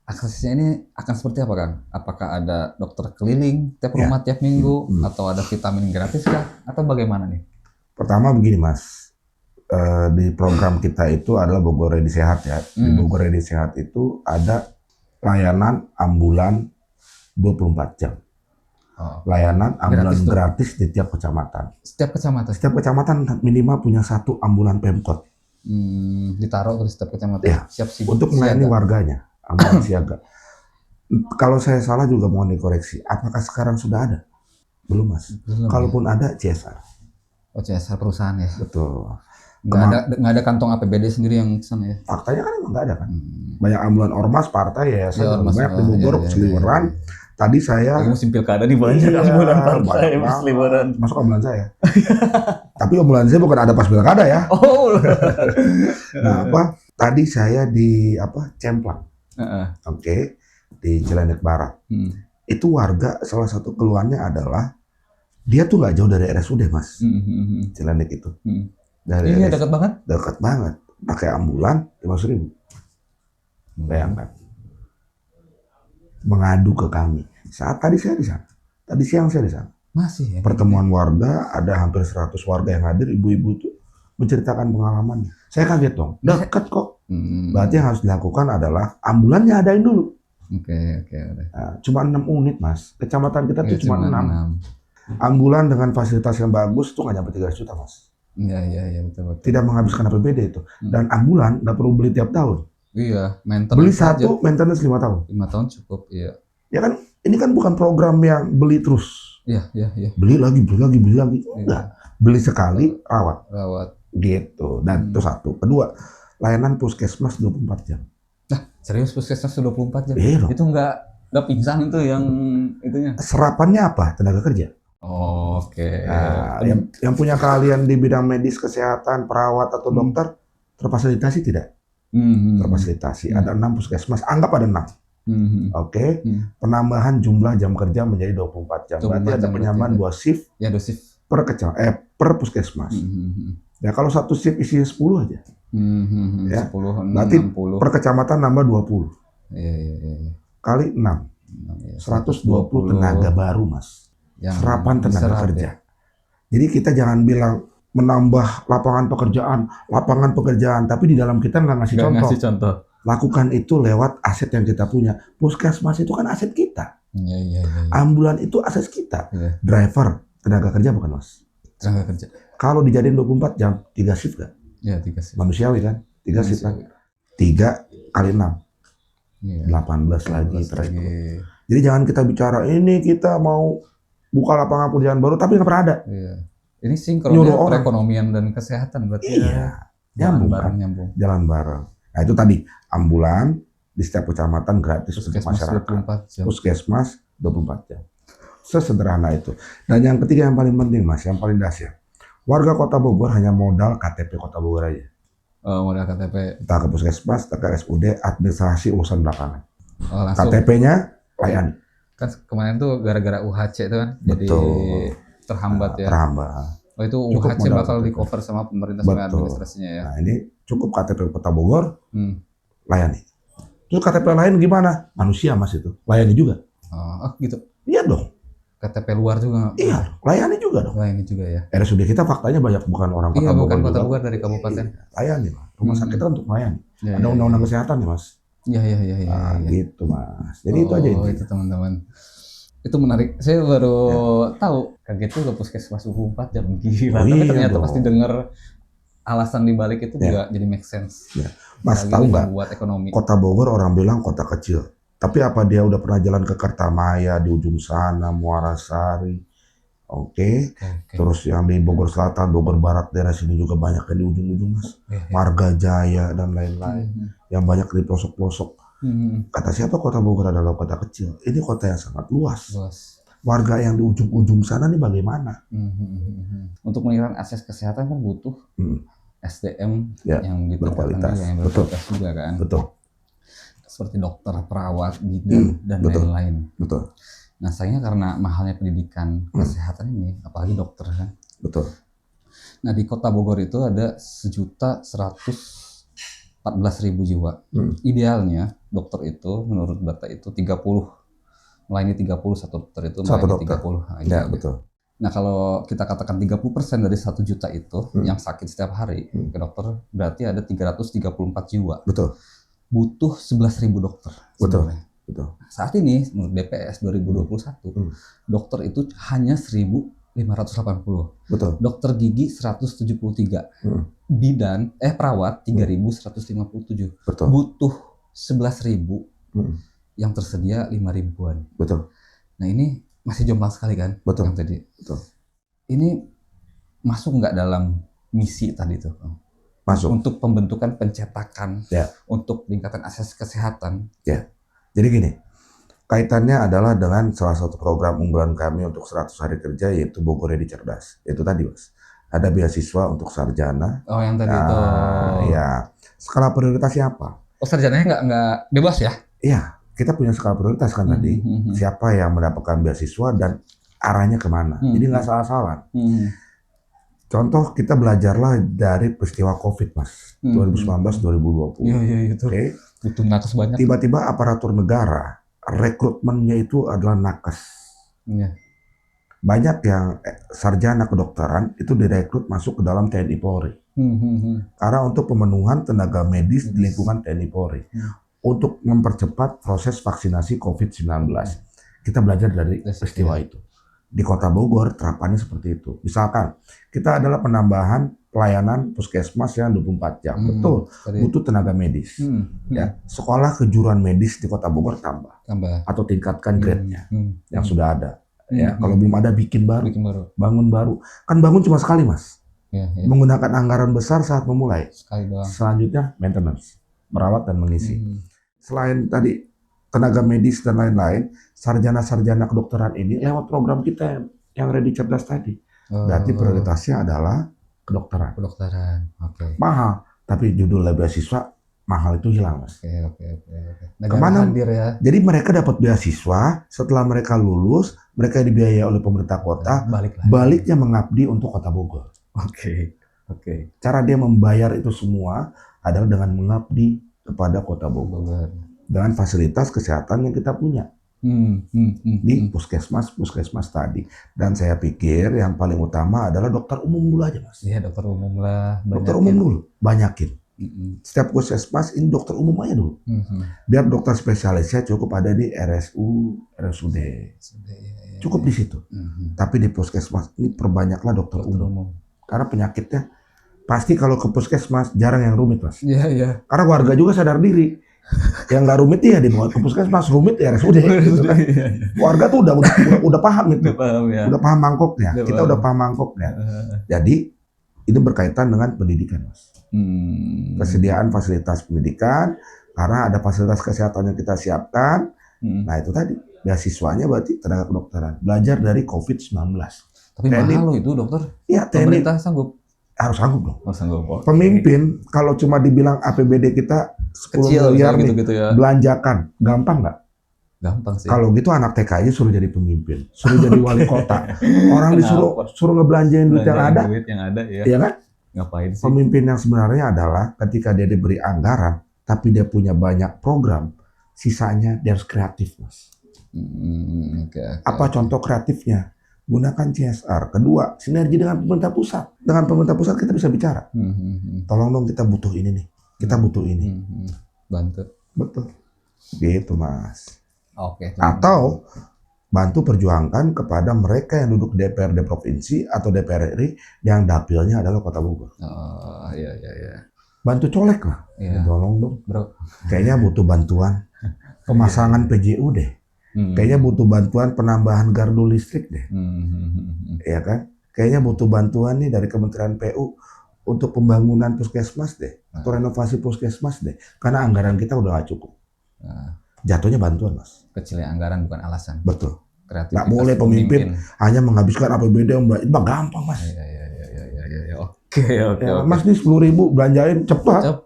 Aksesnya ini akan seperti apa, Kang? Apakah ada dokter keliling tiap rumah tiap minggu atau ada vitamin gratis kah? Atau bagaimana nih? Pertama begini, Mas. di program kita itu adalah Bogor Ready Sehat ya. Di Bogor Ready Sehat itu ada layanan ambulan 24 jam. Layanan ambulan gratis di tiap kecamatan. Setiap kecamatan? Setiap kecamatan minimal punya 1 ambulan Pemkot. Ditaruh di setiap kecamatan? Ya, siap untuk melayani warganya, ambulan siaga. Kalau saya salah juga mohon dikoreksi. Apakah sekarang sudah ada? Belum, Mas. Belum, kalaupun ada, CSR. Oh, CSR perusahaan ya? Betul. Nggak ada kantong APBD sendiri yang sana ya? Faktanya kan emang nggak ada kan. Banyak ambulan ormas, partai, yayasan, banyak di Bogor, ya, seliweran. Tadi saya musim pilkada nih banyak ambulan partai, seliweran. Masuk ambulan saya. Tapi ambulan saya bukan ada pas pilkada ya. Oh. Nah, tadi saya di Cemplang. Oke, di Cilandak Barat. Itu warga salah satu keluhannya adalah dia tuh nggak jauh dari RSUD, Mas. Cilandak itu. Dari Iya, dekat banget. Dekat banget. Pakai ambulan 5.000. Bayangkan. Mengadu ke kami. Saat tadi saya di sana. Tadi siang saya di sana. Masih ya? Pertemuan warga, ada hampir 100 warga yang hadir, ibu-ibu tuh menceritakan pengalamannya. Saya kaget dong. Dekat kok. Berarti yang harus dilakukan adalah ambulannya adain dulu. Oke. Nah, cuma 6 unit, Mas. Kecamatan kita tuh cuma 6. Ambulan dengan fasilitas yang bagus tuh nggak nyampe 3 juta, Mas. Iya, betul. Tidak menghabiskan APBD itu. Dan ambulan nggak perlu beli tiap tahun. Iya, maintenance. Beli satu, maintenance 5 tahun. 5 tahun cukup, iya. Ya kan, ini kan bukan program yang beli terus. Iya. Beli lagi. Enggak. Beli sekali, rawat. Gitu. Dan itu satu. Kedua, layanan puskesmas 24 jam. Nah, serius puskesmas 24 jam? Iya. Itu nggak pingsan itu yang itunya? Serapannya apa? Tenaga kerja. Oh, oke. Nah, yang punya keahlian di bidang medis, kesehatan, perawat atau dokter, terfasilitasi tidak? Terfasilitasi. Ada 6 puskesmas. Anggap ada 6. Oke. Penambahan jumlah jam kerja menjadi 24 jam. Berarti ada penambahan 2 shift. Ya, 2 shift. Per puskesmas. Ya kalau satu shift isinya 10 aja. Ya. 10, berarti 60. per kecamatan nambah 20. Iya. Kali 6. 120 tenaga baru, Mas. Serapan tenaga kerja. Ya. Jadi kita jangan bilang menambah lapangan pekerjaan, tapi di dalam kita nggak ngasih contoh. Lakukan itu lewat aset yang kita punya. Puskesmas itu kan aset kita. Iya. Ambulan itu aset kita. Iya. Driver, tenaga kerja bukan, Mas? Tenaga kerja. Kalau dijadiin 24 jam, 3 shift kan? Iya, 3 shift. Manusiawi kan? 3 shift kan? 3 kali 6. Iya. 18 lagi terekrut. Jadi jangan kita bicara, ini kita mau buka lapangan pekerjaan baru, tapi nggak pernah ada. Iya. Ini sinkronnya perekonomian dan kesehatan berarti. Iya. Nyambung. Jalan bareng. Nah itu tadi, ambulan di setiap kecamatan gratis untuk masyarakat. Puskesmas 24 jam. Sesederhana itu. Dan yang ketiga yang paling penting, Mas, yang paling dahsyat. Warga Kota Bogor hanya modal KTP Kota Bogor aja. Modal KTP. Kita ke puskesmas, kita ke RSUD, administrasi urusan belakangan. KTP-nya layani. Kan kemarin tuh gara-gara UHC itu kan. Betul. Jadi terhambat ya. Terhambat. Oh itu UHC bakal di cover sama pemerintah sama administrasinya ya. Nah ini cukup KTP Kota Bogor, layani. Terus KTP lain gimana? Manusia, Mas, itu layani juga. Oh gitu. Iya dong. KTP luar juga. Iya, layani juga dong. Layani juga ya. RSUD kita faktanya banyak bukan orang Kota Bogor. Iya, bukan Kota Bogor, dari kabupaten. Layani, Mas. Rumah sakit kita untuk melayani. Ada undang-undang kesehatan ya, Mas. Iya. Nah, gitu, Mas. Jadi itu aja intinya. Itu teman-teman. Itu menarik. Saya baru tahu. Kaget tuh ke puskesmas 24 jam. Gila. Tapi ternyata pasti dengar alasan dibalik itu juga jadi make sense. Ya. Mas, tahu nggak? Kota Bogor orang bilang kota kecil. Tapi apa dia udah pernah jalan ke Kertamaya di ujung sana, Muara Sari, oke. Terus yang di Bogor Selatan, Bogor Barat, daerah sini juga banyak yang di ujung-ujung, Mas. Marga Jaya dan lain-lain, yang banyak di pelosok-pelosok. Kata siapa Kota Bogor adalah kota kecil? Ini kota yang sangat luas. Warga yang di ujung-ujung sana nih bagaimana? Untuk meningkatkan akses kesehatan kan butuh SDM yang berkualitas, yang berkualitas juga kan. Betul. Seperti dokter, perawat, bidan, dan lain-lain. Betul. Nah, sayangnya karena mahalnya pendidikan kesehatan ini, apalagi dokter kan. Betul. Nah, di Kota Bogor itu ada 1.114.000 jiwa. Idealnya dokter itu menurut data itu 30. Melayani 30, satu dokter itu melayani 30. Ya, betul. Nah, kalau kita katakan 30% dari 1 juta itu yang sakit setiap hari ke dokter, berarti ada 334 jiwa. Betul. Butuh 11.000 dokter. Betul. Sebenarnya. Betul. Saat ini menurut BPS 2021, dokter itu hanya 1.580. Betul. Dokter gigi 173. Bidan perawat 3.157. Betul. Butuh 11.000. Yang tersedia 5.000-an. Betul. Nah, ini masih jomplang sekali kan? Betul. Yang tadi. Betul. Ini masuk nggak dalam misi tadi tuh? Masuk. Untuk pembentukan pencetakan, Ya. untuk peningkatan akses kesehatan. Ya. Jadi gini, kaitannya adalah dengan salah satu program unggulan kami untuk 100 hari kerja, yaitu Bogor Ready Cerdas. Itu tadi, Mas. Ada beasiswa untuk sarjana. Oh, yang tadi itu. Ya. Skala prioritasnya apa? Oh, sarjananya nggak bebas ya? Iya, kita punya skala prioritas kan tadi. Siapa yang mendapatkan beasiswa dan arahnya kemana. Jadi nggak salah-salah. Contoh, kita belajarlah dari peristiwa COVID, Mas. 2019-2020. Iya, itu. Oke. Butuh nakes banyak. Tiba-tiba aparatur negara, rekrutmennya itu adalah nakes. Iya. Banyak yang sarjana kedokteran itu direkrut masuk ke dalam TNI Polri. Karena untuk pemenuhan tenaga medis di lingkungan TNI Polri. Untuk mempercepat proses vaksinasi COVID-19. Kita belajar dari peristiwa itu. Di Kota Bogor, terapannya seperti itu. Misalkan, kita adalah penambahan pelayanan puskesmas yang 24 jam. Betul, butuh tenaga medis. Ya, sekolah kejuruan medis di Kota Bogor tambah. Atau tingkatkan grade-nya yang sudah ada. Ya, kalau belum ada bikin baru. Bangun baru. Kan bangun cuma sekali, Mas. Menggunakan anggaran besar saat memulai. Selanjutnya maintenance, merawat dan mengisi. Selain tadi tenaga medis dan lain-lain, sarjana-sarjana kedokteran ini lewat program kita yang Ready Cerdas tadi. Berarti prioritasnya adalah kedokteran. Oke. Mahal, tapi judulnya beasiswa mahal itu hilang, Mas. Oke. Kemana? Hadir ya. Jadi mereka dapat beasiswa, setelah mereka lulus, mereka dibiayai oleh pemerintah kota, baliknya mengabdi untuk Kota Bogor. Oke. Cara dia membayar itu semua adalah dengan mengabdi kepada Kota Bogor. Dengan fasilitas kesehatan yang kita punya. Di puskesmas tadi. Dan saya pikir yang paling utama adalah dokter umum dulu aja, Mas. Iya, dokter umum lah. Dokter umum dulu, banyakin. Setiap puskesmas ini dokter umum aja dulu. Biar dokter spesialisnya cukup ada di RSU, RSUD. Cukup di situ. Tapi di puskesmas ini perbanyaklah dokter umum. Karena penyakitnya pasti kalau ke puskesmas jarang yang rumit, Mas. Iya. Karena warga juga sadar diri. Yang nggak rumit ya dibawa ke puskesmas, rumit ya RSUD. Gitu kan. Warga tuh udah paham itu. Udah paham mangkoknya. Kita udah paham mangkoknya. Jadi itu berkaitan dengan pendidikan, Mas. Kesediaan fasilitas pendidikan, karena ada fasilitas kesehatan yang kita siapkan. Nah itu tadi, beasiswanya berarti tenaga kedokteran. Belajar dari COVID-19. Tapi mahal loh itu, dokter. Iya, pemerintah sanggup. Harus sanggup dong. Sanggup. Pemimpin, kalau cuma dibilang APBD kita 10 Kecil, miliar nih, gitu ya. belanjakan. Gampang nggak? Gampang sih. Kalau gitu anak TK aja suruh jadi pemimpin, suruh jadi wali kota. Orang suruh ngebelanjain duit yang ada. Iya kan? Ngapain sih? Pemimpin yang sebenarnya adalah ketika dia diberi anggaran, tapi dia punya banyak program, sisanya dia harus kreatif, Mas. Apa contoh kreatifnya? Gunakan CSR. Kedua, sinergi dengan pemerintah pusat. Dengan pemerintah pusat kita bisa bicara. Tolong dong, kita butuh ini nih. Kita butuh ini. Bantu. Betul. Gitu, Mas. Oke. Atau bantu perjuangkan kepada mereka yang duduk DPRD provinsi atau DPR RI yang dapilnya adalah Kota Bogor. Oh, iya. Bantu colek lah. Iya. Tolong dong. Bro. Kayaknya butuh bantuan pemasangan PJU deh. Kayaknya butuh bantuan penambahan gardu listrik deh. Iya kan? Kayaknya butuh bantuan nih dari Kementerian PU untuk pembangunan puskesmas deh. Atau renovasi puskesmas deh. Karena anggaran kita udah gak cukup. Jatuhnya bantuan, Mas. Kecilnya anggaran bukan alasan. Betul. Kreativitas nggak boleh pemimpin hanya menghabiskan APBD yang itu gampang, Mas. Iya. Oke. Mas nih 10.000 belanjain cepat.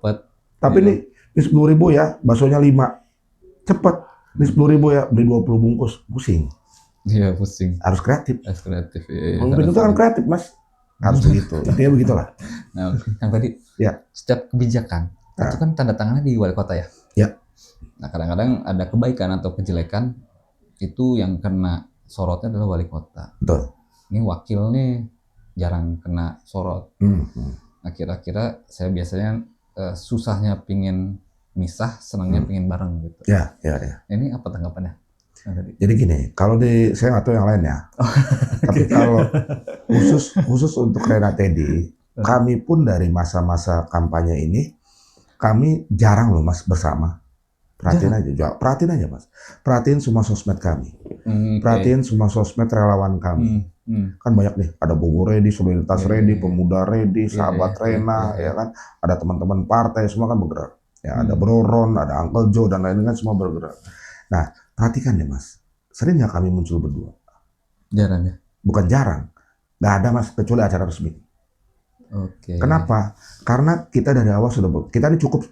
Tapi nih 10.000 ya, baksonya 5. Cepat. Nih 10.000 ya, beli 20 bungkus. Pusing. Iya, pusing. Harus kreatif. Iya. Pemimpin itu kan kreatif, Mas. Harus begitu. Intinya begitulah. Nah, yang tadi ya. Setiap kebijakan itu kan tanda tangannya di wali kota ya. Ya. Nah, kadang-kadang ada kebaikan atau kejelekan itu yang kena sorotnya adalah wali kota. Betul. ini wakil nih jarang kena sorot. Nah kira-kira saya biasanya susahnya pingin misah, senangnya pingin bareng gitu. Ya. Ini apa tanggapannya? Jadi gini, kalau saya nggak tahu yang lain ya. Tapi kalau khusus untuk Rena Teddy, kami pun dari masa-masa kampanye ini, kami jarang loh Mas bersama. Perhatiin aja Mas. Perhatiin semua sosmed kami. Perhatiin semua sosmed relawan kami. Kan banyak nih, ada Bogor Ready, Solidaritas Ready, Pemuda Ready, Sahabat Rena, ya kan. Ada teman-teman partai, semua kan bergerak. Ya, ada Bro Ron, ada Uncle Joe, dan lain-lain kan semua bergerak. Nah, perhatikan deh Mas, sering nggak kami muncul berdua? Jarang ya? Bukan jarang, nggak ada Mas, kecuali acara resmi. Oke. Kenapa? Karena kita dari awal kita ini cukup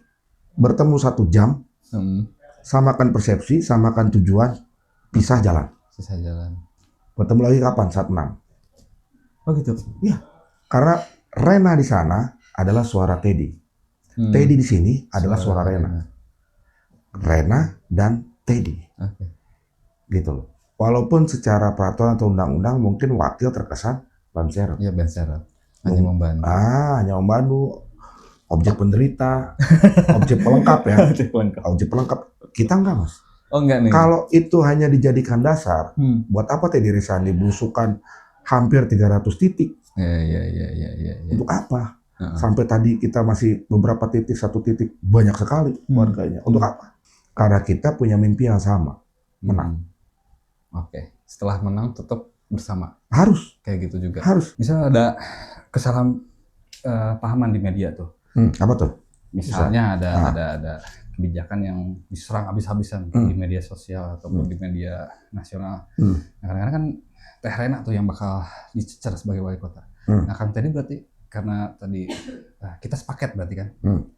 bertemu 1 jam, samakan persepsi, samakan tujuan, pisah jalan. Sisa jalan. Bertemu lagi kapan? Saat menang. Oh gitu? Iya, karena Rena di sana adalah suara Teddy. Teddy di sini adalah suara Rena. Rena dan Teddy. Oke. Gitu loh. Walaupun secara peraturan atau undang-undang mungkin wakil terkesan ban serep. Iya ban serep. Hanya membantu. Hanya membantu. Objek penderita, objek pelengkap ya. Objek pelengkap. Kita enggak Mas. Oh enggak nih. Kalau itu hanya dijadikan dasar, buat apa Teddy Rizandi belusukan hampir 300 titik? Iya. Untuk apa? Sampai tadi kita masih beberapa titik, 1 titik, banyak sekali warganya. Untuk apa? Karena kita punya mimpi yang sama, menang. Oke. Setelah menang tetap bersama. Harus. Kayak gitu juga. Harus. Misal ada kesalahan pahaman di media tuh. Apa tuh? Misalnya ada kebijakan yang diserang habis-habisan di media sosial ataupun di media nasional. Nah, kadang-kadang kan Teh Rena tuh yang bakal dicecer sebagai wali kota. Nah, Kang Teddy berarti karena tadi kita sepaket berarti kan,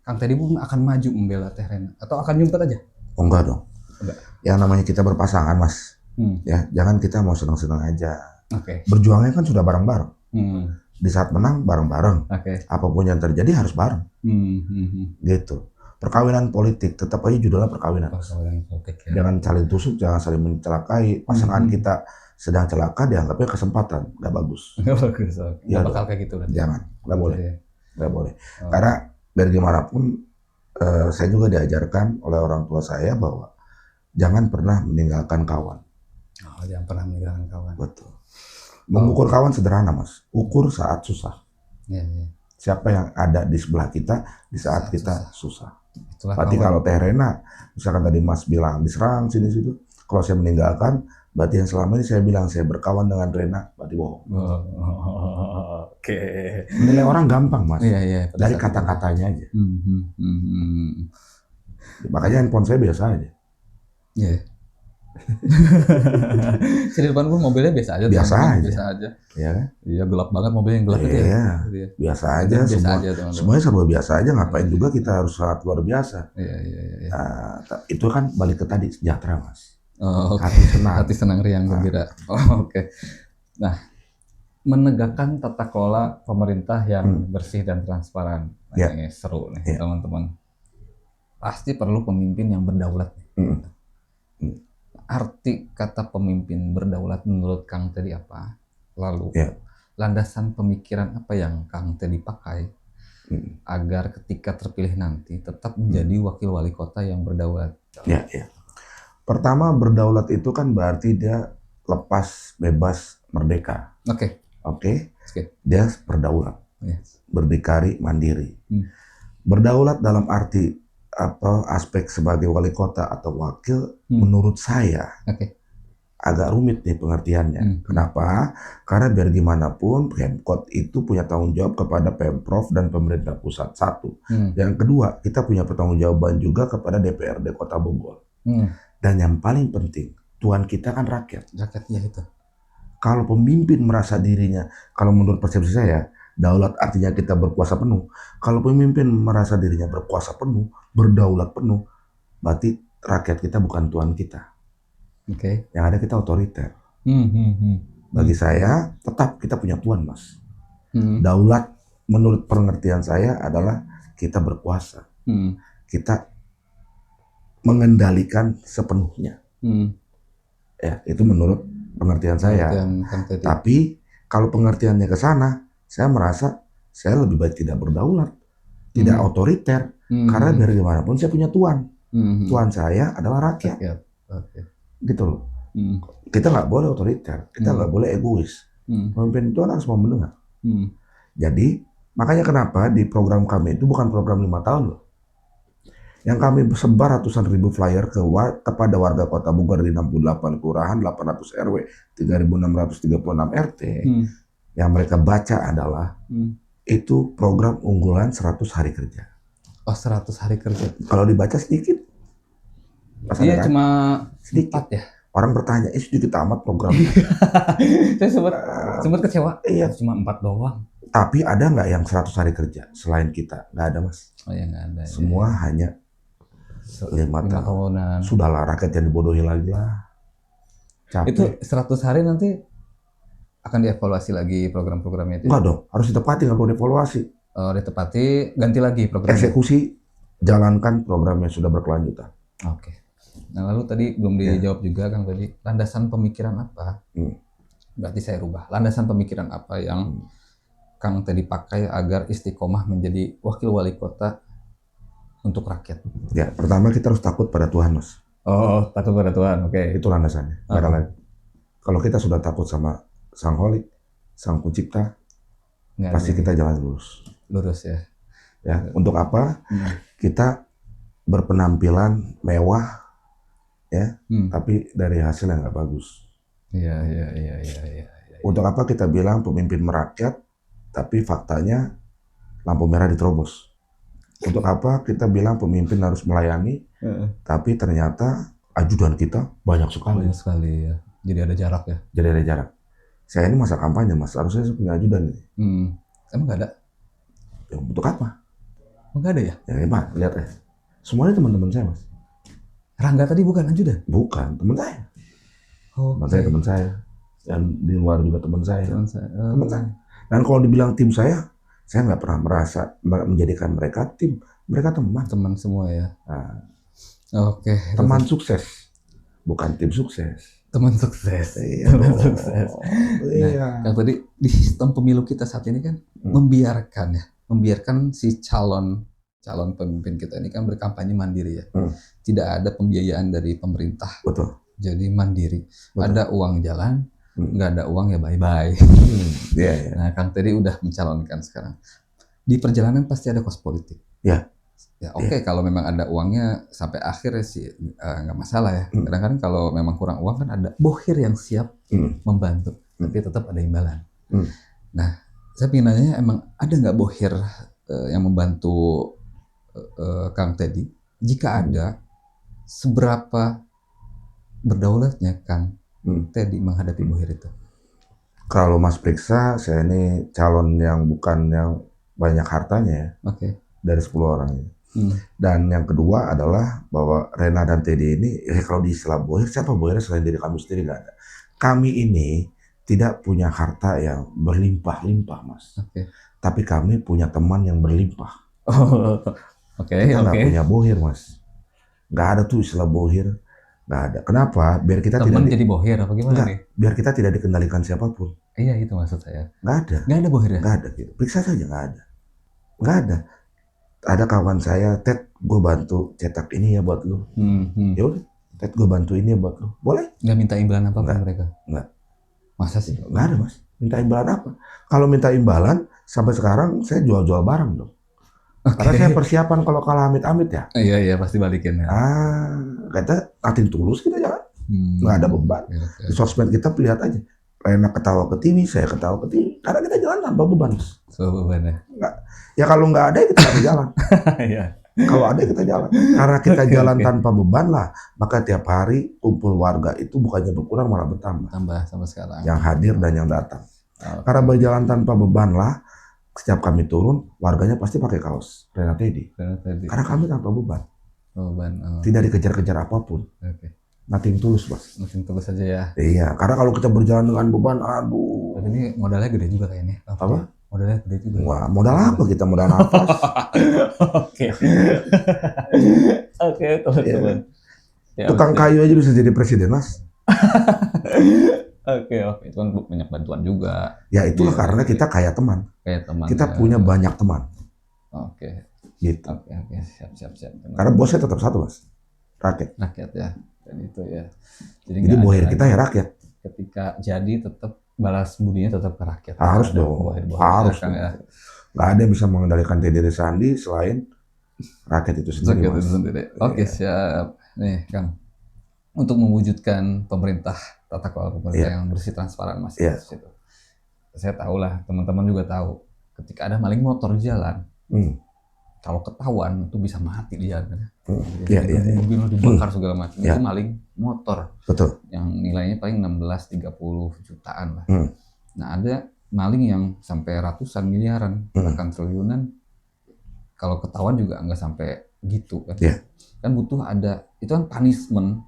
Kang Teddy pun akan maju membela Teh Rena atau akan nyumpet aja? Oh enggak dong. Enggak. Yang namanya kita berpasangan Mas. Ya, jangan kita mau senang-senang aja. Oke. Berjuangnya kan sudah bareng-bareng. Di saat menang bareng-bareng. Oke. Apapun yang terjadi harus bareng. Gitu. Perkawinan politik tetap aja judulnya perkawinan. Perkawinan politik ya. Jangan saling tusuk, jangan saling mencelakai. Pasangan kita sedang celaka dianggapnya kesempatan, nggak bagus. Nggak bagus. Nggak bakal kayak gitu berarti. Jangan, nggak boleh. Nggak boleh. Oh. Karena biar gimana pun saya juga diajarkan oleh orang tua saya bahwa jangan pernah meninggalkan kawan. Oh, jangan pernah meninggalkan kawan. Betul. Mengukur kawan sederhana Mas. Ukur saat susah. Iya. Siapa yang ada di sebelah kita di saat kita susah. Itulah Berarti kawan. kalau Teh Rena, misalkan tadi Mas bilang diserang sini-situ, kalau saya meninggalkan, berarti yang selama ini saya bilang saya berkawan dengan Rena, berarti bohong. Oke. Menilai orang gampang Mas, Iya. dari kata-katanya aja. Makanya handphone saya biasa aja. Iya. Di depan pun mobilnya biasa aja. Biasa aja. Biasa aja. Iya kan? Iya gelap banget mobilnya yang gelap itu ya. Iya, Iya. biasa aja. Biasa aja teman-teman. Semuanya serba biasa aja. Ngapain juga kita harus sangat luar biasa. Iya. Nah, itu kan balik ke tadi sejahtera Mas. Oh, Hati senang. Hati senang riang gembira. Oh, oke. Nah, menegakkan tata kelola pemerintah yang bersih dan transparan. Nah, Ya. ini seru nih teman-teman. Pasti perlu pemimpin yang berdaulat. Arti kata pemimpin berdaulat menurut Kang Teddy apa? Lalu landasan pemikiran apa yang Kang Teddy pakai agar ketika terpilih nanti tetap menjadi wakil wali kota yang berdaulat? Ya. Pertama, berdaulat itu kan berarti dia lepas, bebas, merdeka. Oke. Dia berdaulat, berdikari, mandiri. Berdaulat dalam arti aspek sebagai wali kota atau wakil, menurut saya agak rumit nih pengertiannya. Kenapa? Karena biar gimana pun Pemkot itu punya tanggung jawab kepada Pemprov dan pemerintah pusat, satu. Yang kedua, kita punya pertanggungjawaban juga kepada DPRD Kota Bogor. Dan yang paling penting, Tuhan kita kan rakyat. Rakyatnya itu. Kalau pemimpin merasa dirinya, kalau menurut persepsi saya, daulat artinya kita berkuasa penuh. Kalau pemimpin merasa dirinya berkuasa penuh, berdaulat penuh, berarti rakyat kita bukan Tuhan kita. Yang ada kita otoriter. Bagi saya, tetap kita punya Tuhan, Mas. Daulat menurut pengertian saya adalah kita berkuasa. Kita mengendalikan sepenuhnya. Ya, itu menurut pengertian saya. Tapi Kalau pengertiannya ke sana, saya merasa saya lebih baik tidak berdaulat, tidak otoriter, karena biar gimana pun saya punya tuan. Tuan saya adalah rakyat. Oke. Gitu loh. Kita nggak boleh otoriter, kita nggak boleh egois. Pemimpin itu harus mau mendengar. Jadi makanya kenapa di program kami itu bukan program 5 tahun loh. Yang kami sebar ratusan ribu flyer kepada warga Kota Bogor di 68 kelurahan, 800 RW, 3.636 RT. Yang mereka baca adalah itu program unggulan 100 hari kerja. Oh, 100 hari kerja. Kalau dibaca sedikit. Iya, cuma sedikit 4 ya. Orang bertanya, sedikit amat programnya. Saya sempat kecewa. Iya. Cuma 4 doang. Tapi ada nggak yang 100 hari kerja selain kita? Nggak ada, Mas. Oh ya, nggak ada. Semua hanya 5 tahunan. Sudahlah, rakyat yang dibodohi lagi lah. Capek. Itu 100 hari nanti akan dievaluasi lagi program-programnya itu? Enggak dong, harus ditepati, nggak perlu dievaluasi. Ditepati, ganti lagi programnya? Eksekusi, jalankan program yang sudah berkelanjutan. Oke. Nah, lalu tadi belum dijawab juga Kang tadi, landasan pemikiran apa? Berarti saya rubah. Landasan pemikiran apa yang Kang tadi pakai agar istiqomah menjadi wakil wali kota untuk rakyat? Ya, pertama kita harus takut pada Tuhan, Mas. Oh, takut pada Tuhan, oke. Itu landasannya, nggak ada lagi. Kalau kita sudah takut sama Sang Holik, Sang Pencipta, pasti kita jalan lurus. Lurus ya. Ya, untuk apa? Kita berpenampilan mewah, ya, tapi dari hasil yang nggak bagus. Iya. Untuk apa kita bilang pemimpin merakyat, tapi faktanya lampu merah diterobos? Untuk apa kita bilang pemimpin harus melayani, tapi ternyata ajudan kita banyak sekali. Banyak sekali ya. Jadi ada jarak ya. Jadi ada jarak. Saya ini masa kampanye, Mas. Harusnya saya punya ajudan ini. Emang nggak ada? Ya, untuk apa? Nggak ada ya? Ya, Pak, lihat ya. Semuanya teman-teman saya, Mas. Rangga tadi bukan ajudan? Bukan, teman saya. Oh, Teman saya. Dan di luar juga teman saya. Teman saya. Dan kalau dibilang tim saya nggak pernah merasa menjadikan mereka tim. Mereka teman. Teman semua ya. Nah, oke. teman sukses, bukan tim sukses. Teman sukses. Iya. Teman sukses. Iya. Nah, yang tadi di sistem pemilu kita saat ini kan membiarkan si calon pemimpin kita ini kan berkampanye mandiri ya. Tidak ada pembiayaan dari pemerintah. Betul. Jadi mandiri. Betul. Ada uang jalan, nggak ada uang ya bye-bye. Yeah. Nah, Kang Teddy udah mencalonkan sekarang. Di perjalanan pasti ada kos politik. Ya. Ya oke, kalau memang ada uangnya sampai akhir sih nggak masalah ya. Kadang-kadang kalau memang kurang uang kan ada bohir yang siap membantu, tapi tetap ada imbalan. Nah, saya ingin nanya, emang ada nggak bohir yang membantu Kang Teddy? Jika ada, seberapa berdaulatnya Kang Teddy menghadapi bohir itu? Kalau Mas periksa, saya ini calon yang bukan yang banyak hartanya ya. Oke. Dari 10 orang ini. Dan yang kedua adalah bahwa Rena dan Teddy ini, kalau di istilah bohir, siapa bohirnya selain diri kami sendiri? Nggak ada. Kami ini tidak punya harta yang berlimpah-limpah, Mas. Tapi kami punya teman yang berlimpah. Kita nggak punya bohir, Mas. Nggak ada tuh istilah bohir. Nggak ada. Kenapa? Biar kita teman tidak jadi bohir apa gimana nih? Biar kita tidak dikendalikan siapapun. Iya, itu maksud saya. Nggak ada. Nggak ada bohirnya? Nggak ada. Gitu. Periksa saja, nggak ada. Nggak ada. Ada kawan saya, Ted, gue bantu cetak ini ya buat lu. Ya udah, Ted, gue bantu ini ya buat lu. Boleh? Nggak minta imbalan apa-apa mereka? Nggak. Masa sih? Nggak ada, Mas. Minta imbalan apa? Kalau minta imbalan, sampai sekarang saya jual-jual barang dong. Karena saya persiapan kalau kalah amit-amit ya. Iya, pasti balikin ya. Kata nating tulus kita jalan. Nggak ada beban. Di sosmed kita lihat aja. Rena ketawa ke TV, saya ketawa ke TV. Karena kita jalan tanpa beban. Beban ya? Nggak. Ya kalau nggak ada, kita nggak jalan. Kalau ada, kita jalan. Karena kita jalan tanpa beban lah, maka tiap hari kumpul warga itu bukannya berkurang, malah bertambah. Tambah sama sekarang. Yang hadir dan yang datang. Karena berjalan tanpa beban lah, setiap kami turun, warganya pasti pakai kaos Rena Teddy. Karena kami tanpa beban. Tidak dikejar-kejar apapun. Nothing tulus, Mas. Nothing tulus aja ya. Iya, karena kalau kita berjalan dengan beban, aduh. Tapi ini modalnya gede juga kayaknya. Apa? Modalnya gede juga. Wah, modal apa kita? Modal nafas. Oke, teman-teman. Tukang kayu aja bisa jadi presiden, Mas. Oke, itu kan banyak bantuan juga. Ya itulah Iya, karena kita kaya teman. kayak teman. Kita punya banyak teman. Oke, Gitu. siap. Karena bosnya tetap satu, Mas. Rakyat. Rakyat ya, dan itu ya. Jadi nggak bohir ada kita lagi. ya rakyat. Ketika jadi tetap balas budinya tetap ke rakyat. Harus Nggak ada dong. bohir-bohir Harus belakang dong. ya. Nggak ada yang bisa mengendalikan diri sandi selain rakyat itu sendiri, Rakyat Mas. itu sendiri. Oke, siap. Nih, Kang. Untuk mewujudkan pemerintah, tata kelola pemerintah yang bersih, transparan, Mas. Iya. Situ. Saya tahu lah, teman-teman juga tahu. Ketika ada maling motor di jalan, kalau ketahuan itu bisa mati di jalan. Mobil dibakar segala macam. Itu maling motor. Betul. Yang nilainya paling 16-30 jutaan lah. Nah, ada maling yang sampai ratusan miliaran, bahkan triliunan. Kalau ketahuan juga nggak sampai gitu kan. Iya. Kan butuh ada, itu kan punishment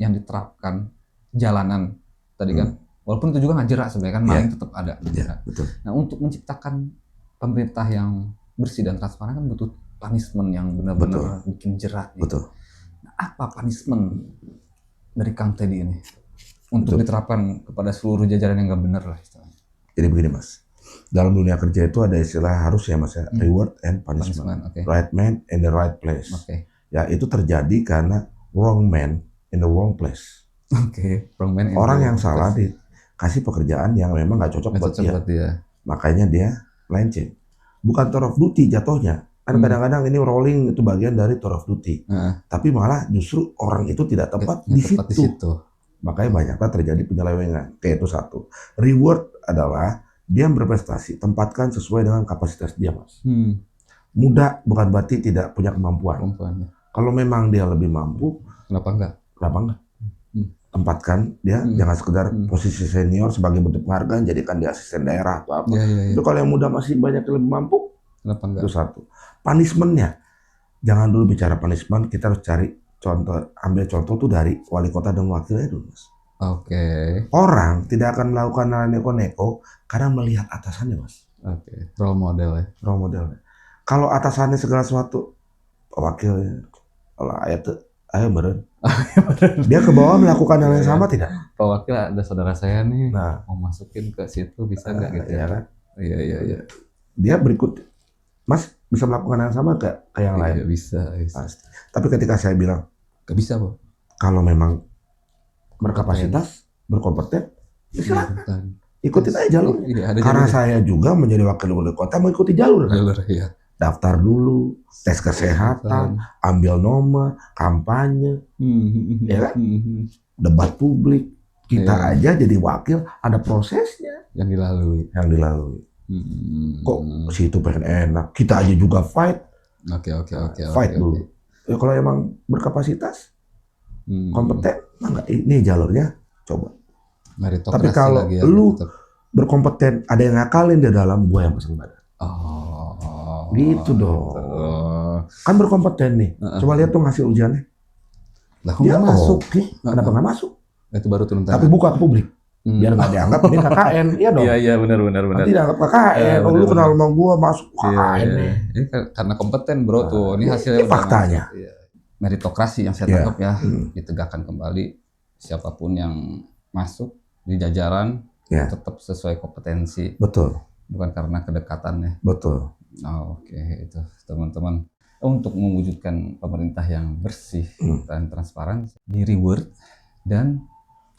yang diterapkan jalanan tadi kan. Walaupun itu juga nggak jerak sebenarnya kan, maling tetap ada. Iya, betul. Nah, untuk menciptakan pemerintah yang bersih dan transparan kan butuh punishment yang benar-benar bikin jerak. Gitu. Betul. Nah, apa punishment dari Kang Teddy ini untuk diterapkan kepada seluruh jajaran yang nggak benar lah istilahnya? Jadi begini, Mas. Dalam dunia kerja itu ada istilah harus ya, Mas ya, reward and punishment. Okay. Right man in the right place. Okay. Ya, itu terjadi karena wrong man in the wrong place. Wrong man in Orang the yang wrong salah place. dikasih pekerjaan yang memang nggak cocok buat dia. Makanya dia melenceng. Bukan tour of duty jatuhnya. Kan kadang-kadang ini rolling itu bagian dari tour of duty. Tapi malah justru orang itu tidak tepat di situ. Makanya banyaknya terjadi penyelewengan. Kayak itu satu. Reward adalah dia berprestasi, tempatkan sesuai dengan kapasitas dia, Mas. Muda bukan berarti tidak punya kemampuan. Kalau memang dia lebih mampu, kenapa enggak? Tempatkan dia, jangan sekedar posisi senior sebagai bentuk penghargaan, jadikan dia asisten daerah atau apa. Itu kalau yang muda masih banyak yang lebih mampu, kenapa enggak? Itu satu. Punishment-nya, jangan dulu bicara punishment, kita harus cari contoh, ambil contoh tuh dari wali kota dan wakilnya dulu, Mas. Orang tidak akan melakukan hal neko-neko karena melihat atasannya, Mas. Role model ya. Role modelnya. Kalau atasannya segala sesuatu, wakilnya, kalau ayo meren. Dia ke bawah melakukan hal yang sama tidak? Pak Wakil, ada saudara saya nih, mau masukin ke situ bisa nggak gitu ya kan? Iya. Dia berikut, Mas bisa melakukan hal yang sama ke yang lain? Bisa. Pasti. Tapi ketika saya bilang, nggak bisa, Pak. Kalau memang berkapasitas, berkompeten, silakan. Ikutin aja jalur. Karena saya juga menjadi wakil wali kota mengikuti jalur. Iya. Daftar dulu, tes kesehatan, ambil nomor, kampanye, ya kan? Debat publik. Kita aja jadi wakil ada prosesnya yang dilalui. Kok situ pengen enak, kita aja juga fight. Oke. Fight dulu. Ya, kalau emang berkapasitas, kompeten, ini jalurnya coba. Tapi kalau lu berkompeten, ada yang ngakalin di dalam, gua yang pasang badan. Gitu dong. Kan berkompeten nih. Coba lihat tuh hasil ujiannya. Dia masuk. Kenapa nggak masuk? Itu baru turun tangan. Tapi buka ke publik. Biar nggak dianggap ini KKN. Iya dong. Iya, benar. Nanti dianggap KKN. Lu kenal sama gua, masuk KKN nih. Ini karena kompeten, bro, tuh. Ini hasilnya. Ini faktanya. Meritokrasi yang saya tangkap ya. Ditegakkan kembali. Siapapun yang masuk di jajaran tetap sesuai kompetensi. Betul. Bukan karena kedekatannya. Betul. Oke, itu teman-teman. Untuk mewujudkan pemerintah yang bersih dan transparan, di reward dan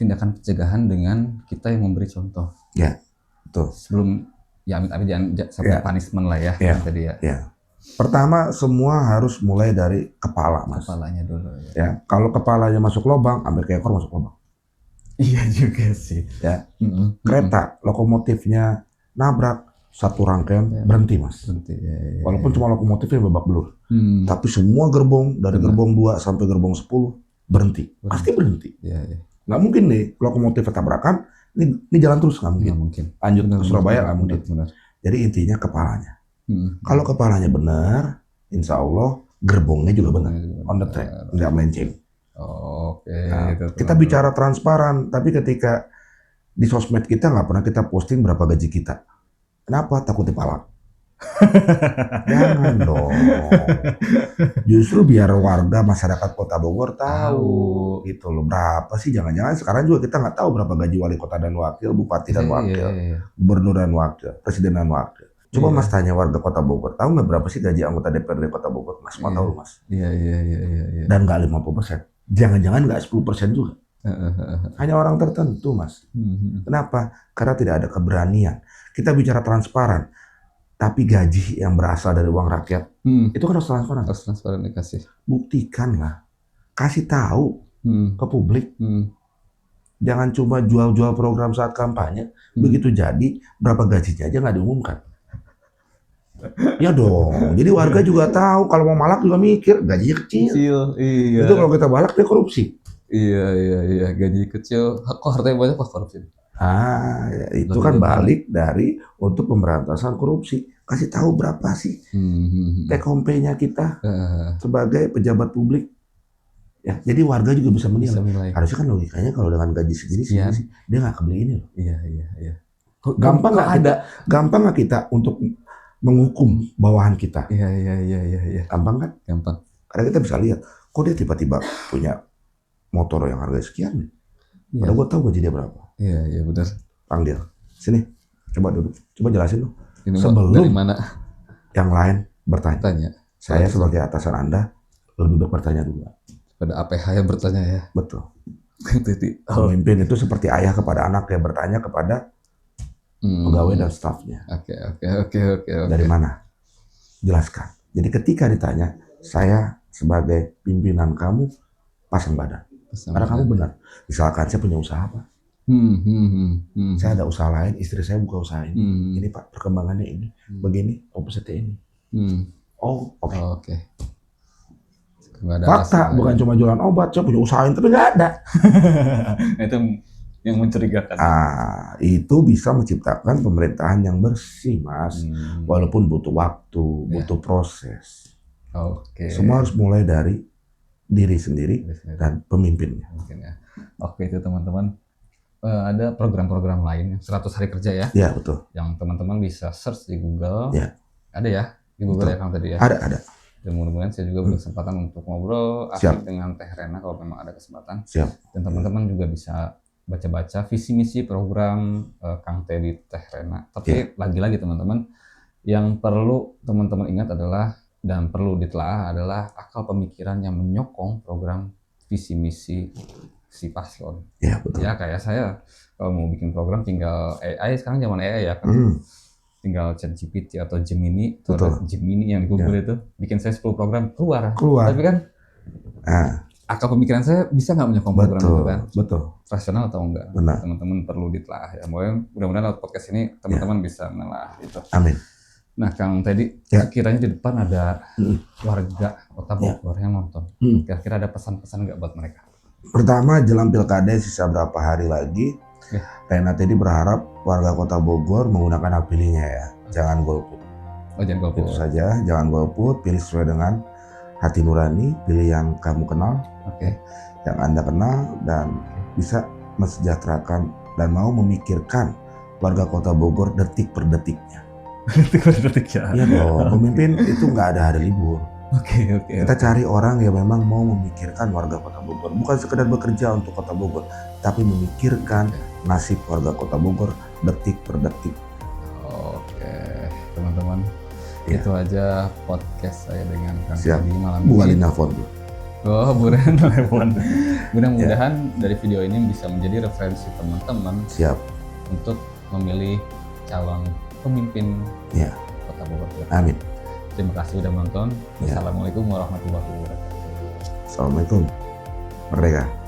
tindakan pencegahan dengan kita yang memberi contoh. Ya, betul. Sebelum amit-amit jangan sampai punishment lah ya. Tadi ya. Pertama, semua harus mulai dari kepala, Mas. Kepalanya dulu. Ya, kalau kepalanya masuk lubang, ambil ke ekor masuk lubang. Iya juga sih. Ya. Kereta, lokomotifnya nabrak satu rangkaian berhenti, Mas. Walaupun cuma lokomotifnya babak belur. Tapi semua gerbong dari gerbong 2 sampai gerbong 10 berhenti. Pasti berhenti. Nggak mungkin nih lokomotif tabrakan, ini jalan terus, nggak mungkin. Lanjut ke Surabaya nggak mungkin. Jadi intinya kepalanya. Kalau kepalanya benar, insya Allah gerbongnya juga benar. On the track, nggak melenceng. Kita bicara transparan, tapi ketika di sosmed kita nggak pernah kita posting berapa gaji kita. Kenapa? Takut dipalak. Jangan dong. Justru biar warga masyarakat Kota Bogor tahu gitu loh, berapa sih, jangan-jangan sekarang juga kita nggak tahu berapa gaji wali kota dan wakil, bupati dan wakil, gubernur dan wakil, presiden dan wakil. Coba Mas tanya warga Kota Bogor, tahu nggak berapa sih gaji anggota DPRD Kota Bogor? Mas mau tahu Mas? Iya. Dan nggak 50%, jangan-jangan nggak 10% juga. Hanya orang tertentu Mas. Kenapa? Karena tidak ada keberanian. Kita bicara transparan. Tapi gaji yang berasal dari uang rakyat, itu kan harus transparan. Harus transparan dikasih. Buktikanlah. Kasih tahu ke publik. Jangan cuma jual-jual program saat kampanye. Begitu jadi, berapa gajinya aja nggak diumumkan. Ya dong. Jadi warga juga tahu, kalau mau malak juga mikir, gajinya kecil. Iya. Itu kalau kita balak, dia korupsi. Iya. Gaji kecil, kok hartanya banyak, kok korupsi. Ya, itu kan balik dari untuk pemberantasan korupsi. Kasih tahu berapa sih take home pay-nya kita sebagai pejabat publik. Ya, jadi warga juga bisa menilai. Harusnya kan logikanya kalau dengan gaji segini sih dia nggak kebeli ini loh. Iya. Gampang nggak kita untuk menghukum bawahan kita? Iya. Gampang kan? Gampang. Karena kita bisa lihat, kok dia tiba-tiba punya motor yang harga sekian nih. Padahal gue tahu gaji dia berapa. Iya benar. Panggil. Sini. Coba duduk. Coba jelasin lo. Sebelum dari mana yang lain bertanya. Saya sebagai atasan Anda lebih baik bertanya dulu. Pada APH yang bertanya ya. Betul. Pemimpin itu seperti ayah kepada anak yang bertanya kepada pegawai dan stafnya. Oke. Dari mana? Jelaskan. Jadi ketika ditanya, saya sebagai pimpinan kamu pasang badan. Karena kamu benar. Misalkan saya punya usaha Pak. Saya ada usaha lain, istri saya buka usaha ini. Ini Pak, perkembangannya ini, begini, opposite ini. Oke. Fakta, bukan cuma jualan obat, saya punya usaha tapi nggak ada. Itu yang mencurigakan. Itu bisa menciptakan pemerintahan yang bersih, Mas. Walaupun butuh waktu, butuh proses. Semua harus mulai dari diri sendiri dan pemimpinnya. Oke, itu teman-teman. Ada program-program lain 100 hari kerja ya? Iya, betul. Yang teman-teman bisa search di Google. Ya. Ada ya? Di Google ya, Kang tadi ya? Ada. Dan mudah-mudahan saya juga berkesempatan untuk ngobrol asik dengan Teh Rena kalau memang ada kesempatan. Siap. Dan teman-teman juga bisa baca-baca visi misi program Kang Teddy Teh Rena. Tapi lagi-lagi teman-teman, yang perlu teman-teman ingat adalah dan perlu ditelaah adalah akal pemikiran yang menyokong program visi misi si paslon. Ya, betul. Ya kayak saya kalau mau bikin program tinggal AI, sekarang zaman AI ya kan. Tinggal ChatGPT atau Gemini atau Gemini yang di Google itu bikin saya 10 program keluar. Tapi kan akal pemikiran saya bisa nggak menyokong program itu kan? Betul. Rasional atau enggak? Benar. Teman-teman perlu ditelaah ya. Mudah-mudahan lewat podcast ini teman-teman bisa menelaah itu. Amin. Nah, Kang tadi sekiranya di depan ada warga Kota Bogor yang nonton. Kira-kira ada pesan-pesan nggak buat mereka? Pertama, jelang pilkada sisa berapa hari lagi, Rena tadi berharap warga Kota Bogor menggunakan hak pilihnya ya. Jangan golput. Jangan golput. Itu saja, jangan golput, pilih sesuai dengan hati nurani, pilih yang kamu kenal, yang Anda kenal, dan bisa mensejahterakan dan mau memikirkan warga Kota Bogor detik per detiknya. Detik per detik ya? Iya dong, pemimpin itu nggak ada hari libur. Kita cari orang yang memang mau memikirkan warga Kota Bogor, bukan sekedar bekerja untuk Kota Bogor, tapi memikirkan nasib warga Kota Bogor detik per detik. Oke, teman-teman, itu aja podcast saya dengan Kang Teddy malam ini. Bu Alin nelfon. Bu Alin nelfon. Mudah-mudahan dari video ini bisa menjadi referensi teman-teman untuk memilih calon pemimpin Kota Bogor. Amin. Terima kasih sudah menonton. Wassalamualaikum warahmatullahi wabarakatuh. Assalamualaikum. Merdeka.